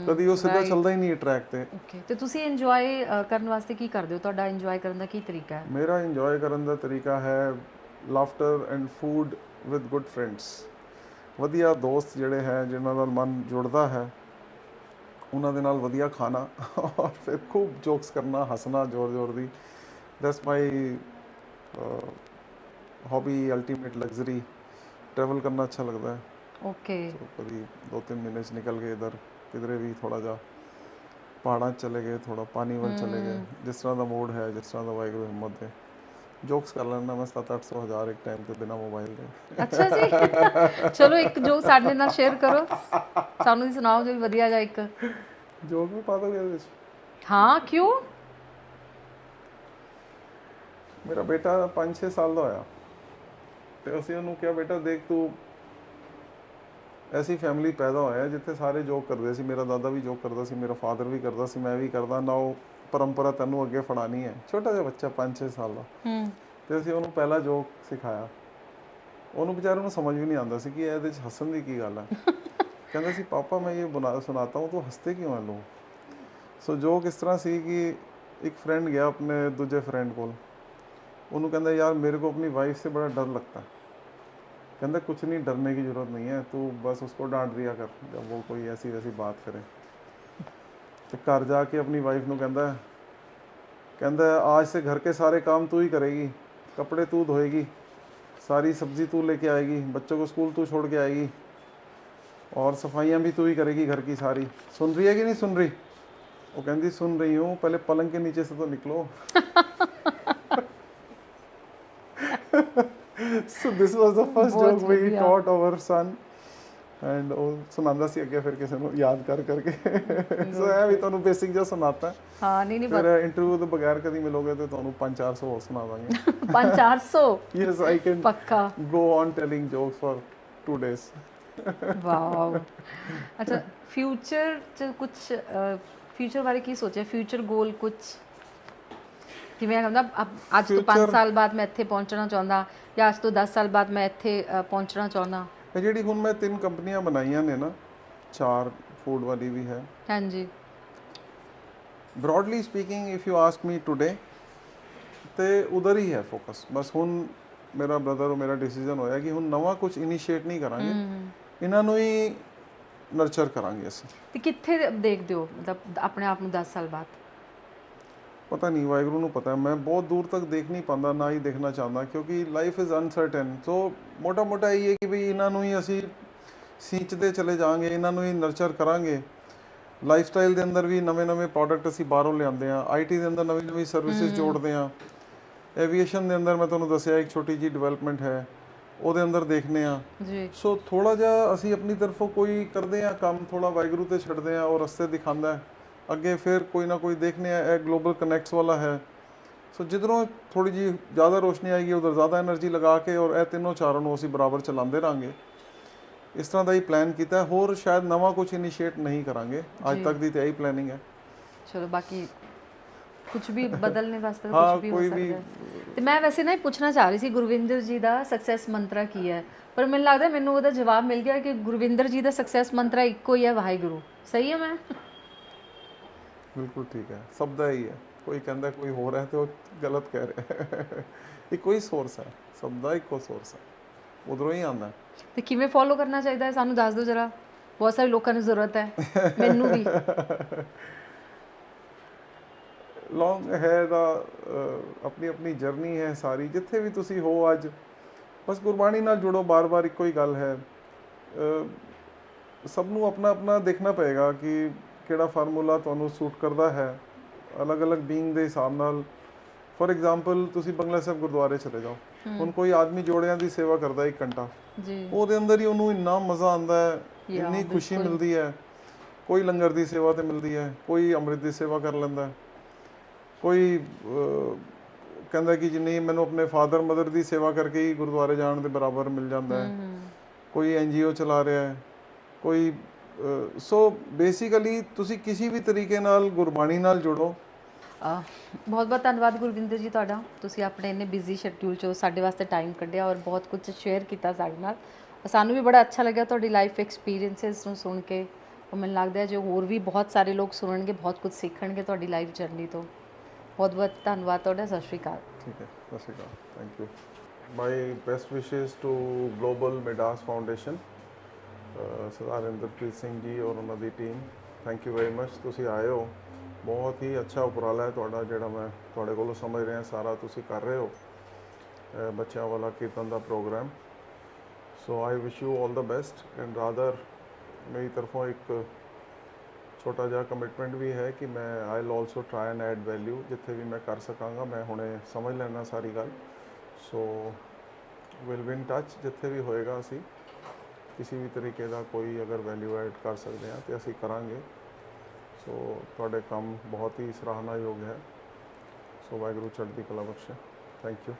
ਕਦੀ ਉਹ ਸਿੱਧਾ ਚੱਲਦਾ ਹੀ ਨਹੀਂ ਟਰੈਕ ਤੇ। ਓਕੇ। ਤੇ ਤੁਸੀਂ ਇੰਜੋਏ ਕਰਨ ਵਾਸਤੇ ਕੀ ਕਰਦੇ ਹੋ? ਤੁਹਾਡਾ ਇੰਜੋਏ ਕਰਨ ਦਾ ਕੀ ਤਰੀਕਾ ਹੈ? ਮੇਰਾ ਇੰਜੋਏ ਕਰਨ ਦਾ ਤਰੀਕਾ ਹੈ laughter and food with good friends. ਵਧੀਆ ਦੋਸਤ ਜਿਹੜੇ ਹੈ, ਜਿਨ੍ਹਾਂ ਨਾਲ ਮਨ ਜੁੜਦਾ ਹੈ, ਉਹਨਾਂ ਦੇ ਨਾਲ ਵਧੀਆ ਖਾਣਾ ਔਰ ਫਿਰ ਖੂਬ ਜੋਕਸ ਕਰਨਾ, ਹੱਸਣਾ ਜ਼ੋਰ-ਜ਼ੋਰ ਦੀ। That's my hobby, ultimate luxury. Travel ਕਰਨਾ ਅੱਛਾ ਲੱਗਦਾ ਹੈ। ਓਕੇ। ਸੋ ਕਦੀ 2-3 ਮਹੀਨੇ 'ਚ ਨਿਕਲ ਗਏ ਇੱਧਰ ਕਿਧਰੇ ਵੀ, ਥੋੜ੍ਹਾ ਜਿਹਾ ਪਹਾੜਾਂ 'ਚ ਚਲੇ ਗਏ, ਥੋੜ੍ਹਾ ਪਾਣੀ ਵੱਲ ਚਲੇ ਗਏ, ਜਿਸ ਤਰ੍ਹਾਂ ਦਾ ਮੂਡ ਹੈ, ਜਿਸ ਤਰ੍ਹਾਂ ਦਾ ਵਾਹਿਗੁਰੂ ਹਿੰਮਤ ਦੇ। ਜੋਕਸ ਕਰ ਲੈਣਾ ਮੈਂ 700-800 ਹਜ਼ਾਰ ਇੱਕ ਟਾਈਮ ਤੇ ਬਿਨਾਂ ਮੋਬਾਈਲ ਦੇ। ਅੱਛਾ ਜੀ। ਚਲੋ ਇੱਕ ਜੋ ਸਾਡੇ ਨਾਲ ਸ਼ੇਅਰ ਕਰੋ, ਸਾਨੂੰ ਵੀ ਸੁਣਾਓ ਜੋ ਵਧੀਆ ਜਿਹਾ ਇੱਕ। ਜੋਕ ਵੀ ਪਾ ਦੋਗੇ ਇਹਦੇ ਵਿੱਚ? ਹਾਂ, ਕਿਉਂ? ਮੇਰਾ ਬੇਟਾ 5-6 ਸਾਲ ਦਾ ਹੋਇਆ ਤੇ ਅਸੀਂ ਉਹਨੂੰ ਕਿਹਾ, ਬੇਟਾ ਦੇਖ ਤੂੰ ਐਸੀ ਫੈਮਿਲੀ ਪੈਦਾ ਹੋਇਆ ਜਿੱਥੇ ਸਾਰੇ ਜੋਕ ਕਰਦੇ ਸੀ। ਮੇਰਾ ਦਾਦਾ ਵੀ ਜੋਕ ਕਰਦਾ ਸੀ, ਮੇਰਾ ਫਾਦਰ ਵੀ ਕਰਦਾ ਸੀ, ਮੈਂ ਵੀ ਕਰਦਾ ਨਾ। ਉਹ ਪਰੰਪਰਾ ਤੈਨੂੰ ਅੱਗੇ ਫੜਾਣੀ ਹੈ। ਛੋਟਾ ਜਿਹਾ ਬੱਚਾ 5-6 ਸਾਲ ਦਾ। ਤੇ ਅਸੀਂ ਉਹਨੂੰ ਪਹਿਲਾ ਜੋਕ ਸਿਖਾਇਆ। ਉਹਨੂੰ ਵਿਚਾਰੇ ਨੂੰ ਸਮਝ ਵੀ ਨਹੀਂ ਆਉਂਦਾ ਸੀ ਕਿ ਇਹਦੇ 'ਚ ਹੱਸਣ ਦੀ ਕੀ ਗੱਲ ਹੈ। ਕਹਿੰਦਾ ਸੀ, ਪਾਪਾ ਮੈਂ ਇਹ ਸੁਣਾਤਾ ਹੂੰ, ਤੂੰ ਹੱਸਤੇ क्यों है लोग। ਸੋ ਜੋਕ ਇਸ ਤਰ੍ਹਾਂ ਸੀ ਕਿ ਇੱਕ ਫਰੈਂਡ ਗਿਆ ਆਪਣੇ ਦੂਜੇ ਫਰੈਂਡ ਕੋਲ, ਉਹਨੂੰ ਕਹਿੰਦਾ, ਯਾਰ मेरे को अपनी वाइफ से बड़ा डर लगता है। कहता कुछ नहीं, डरने की ज़रूरत नहीं है, तू बस उसको डांट दिया कर जब वो कोई ऐसी वैसी बात करे। तो घर जाके अपनी वाइफ को कहता आज से घर के सारे काम तू ही करेगी, कपड़े तू धोएगी, सारी सब्जी तू लेके आएगी, बच्चों को स्कूल तू छोड़ के आएगी, और सफाइयाँ भी तू ही करेगी घर की सारी। सुन रही है कि नहीं सुन रही? वो कहती सुन रही हूँ, पहले पलंग के नीचे से तो निकलो। So this was the first बहुत joke we बढ़िया। taught our son, and ਉਹ ਸੁਣਾਉਂਦਾ ਸੀ ਅੱਗੇ ਫਿਰ ਕਿਸੇ ਨੂੰ ਯਾਦ ਕਰ ਕਰਕੇ। ਸੋ ਇਹ ਵੀ ਤੁਹਾਨੂੰ ਬੇਸਿਕ ਜਿਹਾ ਸੁਣਾਤਾ ਹੈ। ਹਾਂ, ਨਹੀਂ ਫਿਰ ਇੰਟਰਵਿਊ ਤੋਂ ਬਗੈਰ ਕਦੀ ਮਿਲੋਗੇ ਤੇ ਤੁਹਾਨੂੰ 500-400 ਹੋਰ ਸੁਣਾ ਦਾਂਗੇ। 500-400 Yes, I can ਪੱਕਾ। go on telling jokes for 2 days. Wow. ਅੱਛਾ, ਫਿਊਚਰ ਚ ਕੁਝ ਫਿਊਚਰ ਬਾਰੇ ਕੀ ਸੋਚਿਆ? ਫਿਊਚਰ ਗੋਲ ਕੁਝ ਜਿਵੇਂ ਕਹਿੰਦਾ ਅੱਜ ਤੋਂ 5 ਸਾਲ ਬਾਅਦ ਮੈਂ ਇੱਥੇ ਪਹੁੰਚਣਾ ਚਾਹੁੰਦਾ, ਜਾਂ ਅੱਜ ਤੋਂ 10 ਸਾਲ ਬਾਅਦ ਮੈਂ ਇੱਥੇ ਪਹੁੰਚਣਾ ਚਾਹੁੰਦਾ। ਇਹ ਜਿਹੜੀ ਹੁਣ ਮੈਂ 3 ਕੰਪਨੀਆਂ ਬਣਾਈਆਂ ਨੇ ਨਾ, 4 ਫੂਡ ਵਾਲੀ ਵੀ ਹੈ। ਹਾਂਜੀ। broadly speaking if you ask me today ਤੇ ਉਧਰ ਹੀ ਹੈ ਫੋਕਸ। ਬਸ ਹੁਣ ਮੇਰਾ ਬ੍ਰਦਰ ਔਰ ਮੇਰਾ ਡਿਸੀਜਨ ਹੋਇਆ ਕਿ ਹੁਣ ਨਵਾਂ ਕੁਝ ਇਨੀਸ਼ੀਏਟ ਨਹੀਂ ਕਰਾਂਗੇ, ਇਹਨਾਂ ਨੂੰ ਹੀ ਨਰਚਰ ਕਰਾਂਗੇ ਅਸੀਂ। ਤੇ ਕਿੱਥੇ ਦੇਖਦੇ ਹੋ ਮਤਲਬ ਆਪਣੇ ਆਪ ਨੂੰ 10 ਸਾਲ ਬਾਅਦ? ਪਤਾ ਨਹੀਂ, ਵਾਹਿਗੁਰੂ ਨੂੰ ਪਤਾ। ਮੈਂ ਬਹੁਤ ਦੂਰ ਤੱਕ ਦੇਖ ਨਹੀਂ ਪਾਉਂਦਾ, ਨਾ ਹੀ ਦੇਖਣਾ ਚਾਹੁੰਦਾ, ਕਿਉਂਕਿ ਲਾਈਫ ਇਜ਼ ਅਨਸਰਟਨ। ਸੋ ਮੋਟਾ ਇਹ ਹੈ ਕਿ ਵੀ ਇਹਨਾਂ ਨੂੰ ਹੀ ਅਸੀਂ ਸੀਂਚਦੇ ਚਲੇ ਜਾਵਾਂਗੇ, ਇਹਨਾਂ ਨੂੰ ਹੀ ਨਰਚਰ ਕਰਾਂਗੇ। ਲਾਈਫ ਸਟਾਈਲ ਦੇ ਅੰਦਰ ਵੀ ਨਵੇਂ ਪ੍ਰੋਡਕਟ ਅਸੀਂ ਬਾਹਰੋਂ ਲਿਆਉਂਦੇ ਹਾਂ, IT ਦੇ ਅੰਦਰ ਨਵੀਂ ਸਰਵਿਸਿਜ਼ ਜੋੜਦੇ ਹਾਂ, ਐਵੀਏਸ਼ਨ ਦੇ ਅੰਦਰ ਮੈਂ ਤੁਹਾਨੂੰ ਦੱਸਿਆ ਇੱਕ ਛੋਟੀ ਜਿਹੀ ਡਿਵੈਲਪਮੈਂਟ ਹੈ, ਉਹਦੇ ਅੰਦਰ ਦੇਖਨੇ ਆ ਜੀ। ਸੋ ਥੋੜਾ ਜਿਹਾ ਅਸੀਂ ਆਪਣੀ ਤਰਫੋਂ ਕੋਈ ਕਰਦੇ ਆ ਕੰਮ, ਥੋੜਾ ਵਾਹਿਗੁਰੂ ਤੇ ਛੱਡਦੇ ਆ, ਉਹ ਰਸਤੇ ਦਿਖਾਉਂਦਾ ਅੱਗੇ, ਫਿਰ ਕੋਈ ਨਾ ਕੋਈ ਦੇਖਨੇ ਆ। ਇਹ ਗਲੋਬਲ ਕਨੈਕਟਸ ਵਾਲਾ ਹੈ। ਸੋ ਜਿੱਧਰੋਂ ਥੋੜੀ ਜਿਹੀ ਜ਼ਿਆਦਾ ਰੋਸ਼ਨੀ ਆਏਗੀ ਉਧਰ ਜ਼ਿਆਦਾ એનર્ਜੀ ਲਗਾ ਕੇ, ਔਰ ਇਹ ਤਿੰਨੋਂ ਚਾਰਾਂ ਨੂੰ ਅਸੀਂ ਬਰਾਬਰ ਚਲਾਉਂਦੇ ਰਹਾਂਗੇ। ਇਸ ਤਰ੍ਹਾਂ ਦਾ ਹੀ ਪਲਾਨ ਕੀਤਾ। ਹੋਰ ਸ਼ਾਇਦ ਨਵਾਂ ਕੁਝ ਇਨੀਸ਼ੀਏਟ ਨਹੀਂ ਕਰਾਂਗੇ, ਅੱਜ ਤੱਕ ਦੀ ਤੇ ਇਹੀ ਪਲੈਨਿੰਗ ਹੈ। ਚਲੋ, ਬਾਕੀ ਕੁਝ ਵੀ ਬਦਲਨੇ ਵਾਸਤੇ ਕੁਝ ਵੀ ਹੋ ਸਕਦਾ ਹੈ। ਤੇ ਮੈਂ ਵੈਸੇ ਨਾ ਇਹ ਪੁੱਛਣਾ ਚਾਹ ਰਹੀ ਸੀ, ਗੁਰਵਿੰਦਰ ਜੀ ਦਾ ਸਕਸੈਸ ਮੰਤਰਾ ਕੀ ਹੈ? ਪਰ ਮੈਨੂੰ ਲੱਗਦਾ ਮੈਨੂੰ ਉਹਦਾ ਜਵਾਬ ਮਿਲ ਗਿਆ ਕਿ ਗੁਰਵਿੰਦਰ ਜੀ ਦਾ ਸਕਸੈਸ ਮੰਤਰਾ ਇੱਕੋ ਹੀ ਹੈ, ਵਾਹਿਗੁਰੂ। ਸਹੀ ਹੈ ਮੈਂ? ਬਿਲਕੁਲ ਠੀਕ ਹੈ, ਸਭ ਦਾ ਹੀ ਹੈ। ਕੋਈ ਕਹਿੰਦਾ ਕੋਈ ਹੋਰ ਹੈ ਤੇ ਉਹ ਗਲਤ ਕਹਿ ਰਿਹਾ ਹੈ। ਇੱਕੋ ਹੀ ਸੋਰਸ ਹੈ, ਸਭ ਦਾ ਇੱਕੋ ਸੋਰਸ ਹੈ, ਉਧਰੋਂ ਹੀ ਆਉਂਦਾ। ਤੇ ਕਿਵੇਂ ਫੋਲੋ ਕਰਨਾ ਚਾਹੀਦਾ ਹੈ? ਸਾਨੂੰ ਦੱਸ ਦਿਓ ਜਰਾ, ਬਹੁਤ ਸਾਰੇ ਲੋਕਾਂ ਨੂੰ ਜ਼ਰੂਰਤ ਹੈ, ਮੈਨੂੰ ਵੀ। ਲੌਂਗ ਹੈ ਦਾ ਆਪਣੀ ਜਰਨੀ ਹੈ ਸਾਰੀ। ਜਿੱਥੇ ਵੀ ਤੁਸੀਂ ਹੋ ਅੱਜ, ਬਸ ਗੁਰਬਾਣੀ ਨਾਲ ਜੁੜੋ, ਬਾਰ-ਬਾਰ ਇੱਕੋ ਹੀ ਗੱਲ ਹੈ। ਸਭ ਨੂੰ ਆਪਣਾ ਆਪਣਾ ਦੇਖਣਾ ਪਏਗਾ ਕਿ ਕਿਹੜਾ ਫਾਰਮੂਲਾ ਤੁਹਾਨੂੰ ਸੂਟ ਕਰਦਾ ਹੈ, ਅਲੱਗ-ਅਲੱਗ ਬੀਇੰਗ ਦੇ ਹਿਸਾਬ ਨਾਲ। ਫੋਰ ਐਗਜ਼ਾਮਪਲ ਤੁਸੀਂ ਬੰਗਲਾ ਸਾਹਿਬ ਗੁਰਦੁਆਰੇ ਚਲੇ ਜਾਓ, ਹੁਣ ਕੋਈ ਆਦਮੀ ਜੋੜਿਆਂ ਦੀ ਸੇਵਾ ਕਰਦਾ 1 ਘੰਟਾ, ਜੀ ਉਹਦੇ ਅੰਦਰ ਹੀ ਉਹਨੂੰ ਇੰਨਾ ਮਜ਼ਾ ਆਉਂਦਾ ਹੈ, ਇੰਨੀ ਖੁਸ਼ੀ ਮਿਲਦੀ ਹੈ। ਕੋਈ ਲੰਗਰ ਦੀ ਸੇਵਾ ਤੇ ਮਿਲਦੀ ਹੈ, ਕੋਈ ਅੰਮ੍ਰਿਤ ਦੀ ਸੇਵਾ ਕਰ ਲੈਂਦਾ, ਕੋਈ ਕਹਿੰਦਾ ਕਿ ਜਿੰਨੀ ਮੈਨੂੰ ਆਪਣੇ ਫਾਦਰ ਮਦਰ ਦੀ ਸੇਵਾ ਕਰਕੇ ਹੀ ਗੁਰਦੁਆਰੇ ਜਾਣ ਦੇ ਬਰਾਬਰ ਮਿਲ ਜਾਂਦਾ ਹੈ, ਕੋਈ NGO ਚਲਾ ਰਿਹਾ ਹੈ, ਕੋਈ ਸੋ ਬੇਸਿਕਲੀ ਤੁਸੀਂ ਕਿਸੇ ਵੀ ਤਰੀਕੇ ਨਾਲ ਗੁਰਬਾਣੀ ਨਾਲ ਜੁੜੋ। ਬਹੁਤ ਬਹੁਤ ਧੰਨਵਾਦ ਗੁਰਵਿੰਦਰ ਜੀ ਤੁਹਾਡਾ, ਤੁਸੀਂ ਆਪਣੇ ਇੰਨੇ ਬਿਜ਼ੀ ਸ਼ੈਡਿਊਲ 'ਚੋਂ ਸਾਡੇ ਵਾਸਤੇ ਟਾਈਮ ਕੱਢਿਆ ਔਰ ਬਹੁਤ ਕੁਝ ਸ਼ੇਅਰ ਕੀਤਾ ਸਾਡੇ ਨਾਲ। ਸਾਨੂੰ ਵੀ ਬੜਾ ਅੱਛਾ ਲੱਗਿਆ ਤੁਹਾਡੀ ਲਾਈਫ ਐਕਸਪੀਰੀਐਂਸਿਸ ਨੂੰ ਸੁਣ ਕੇ। ਉਹ ਮੈਨੂੰ ਲੱਗਦਾ ਹੈ ਜੋ ਹੋਰ ਵੀ ਬਹੁਤ ਸਾਰੇ ਲੋਕ ਸੁਣਨਗੇ ਬਹੁਤ ਕੁਝ ਸਿੱਖਣਗੇ ਤੁਹਾਡੀ ਲਾਈਫ ਜਰਨੀ ਤੋਂ। ਬਹੁਤ ਬਹੁਤ ਧੰਨਵਾਦ ਤੁਹਾਡਾ। ਸਤਿ ਸ਼੍ਰੀ ਅਕਾਲ। ਠੀਕ ਹੈ, ਸਤਿ ਸ਼੍ਰੀ ਅਕਾਲ, ਥੈਂਕ ਯੂ। ਮਾਈ ਬੈਸਟ ਵਿਸ਼ੇਸ ਟੂ ਗਲੋਬਲ ਮਿਡਾਸ ਫਾਊਂਡੇਸ਼ਨ, ਸਰਦਾਰ ਇੰਦਰਪ੍ਰੀਤ ਸਿੰਘ ਜੀ ਔਰ ਉਹਨਾਂ ਦੀ team, thank you very much. ਤੁਸੀਂ ਆਏ ਹੋ, ਬਹੁਤ ਹੀ ਅੱਛਾ ਉਪਰਾਲਾ ਹੈ ਤੁਹਾਡਾ, ਜਿਹੜਾ ਮੈਂ ਤੁਹਾਡੇ ਕੋਲੋਂ ਸਮਝ ਰਿਹਾ ਸਾਰਾ ਤੁਸੀਂ ਕਰ ਰਹੇ ਹੋ, ਬੱਚਿਆਂ ਵਾਲਾ ਕੀਰਤਨ ਦਾ programme. So I wish you all the best. And rather ਮੇਰੀ ਤਰਫੋਂ ਇੱਕ ਛੋਟਾ ਜਿਹਾ ਕਮਿਟਮੈਂਟ ਵੀ ਹੈ ਕਿ ਮੈਂ I will also try and add value ਜਿੱਥੇ ਵੀ ਮੈਂ ਕਰ ਸਕਾਂਗਾ। ਮੈਂ ਹੁਣੇ ਸਮਝ ਲੈਣਾ ਸਾਰੀ ਗੱਲ, ਸੋ ਵਿਲ ਬੀ ਇਨ ਟੱਚ। ਜਿੱਥੇ ਵੀ ਹੋਏਗਾ ਅਸੀਂ ਕਿਸੇ ਵੀ ਤਰੀਕੇ ਦਾ ਕੋਈ ਅਗਰ ਵੈਲਿਊ ਐਡ ਕਰ ਸਕਦੇ ਹਾਂ ਤੇ ਅਸੀਂ ਕਰਾਂਗੇ। ਸੋ ਤੁਹਾਡੇ ਕੰਮ ਬਹੁਤ ਹੀ ਸਰਾਹਨਾਯੋਗ ਹੈ। ਸੋ ਵਾਹਿਗੁਰੂ ਚੜ੍ਹਦੀ ਕਲਾ ਬਖਸ਼ੇ। Thank you.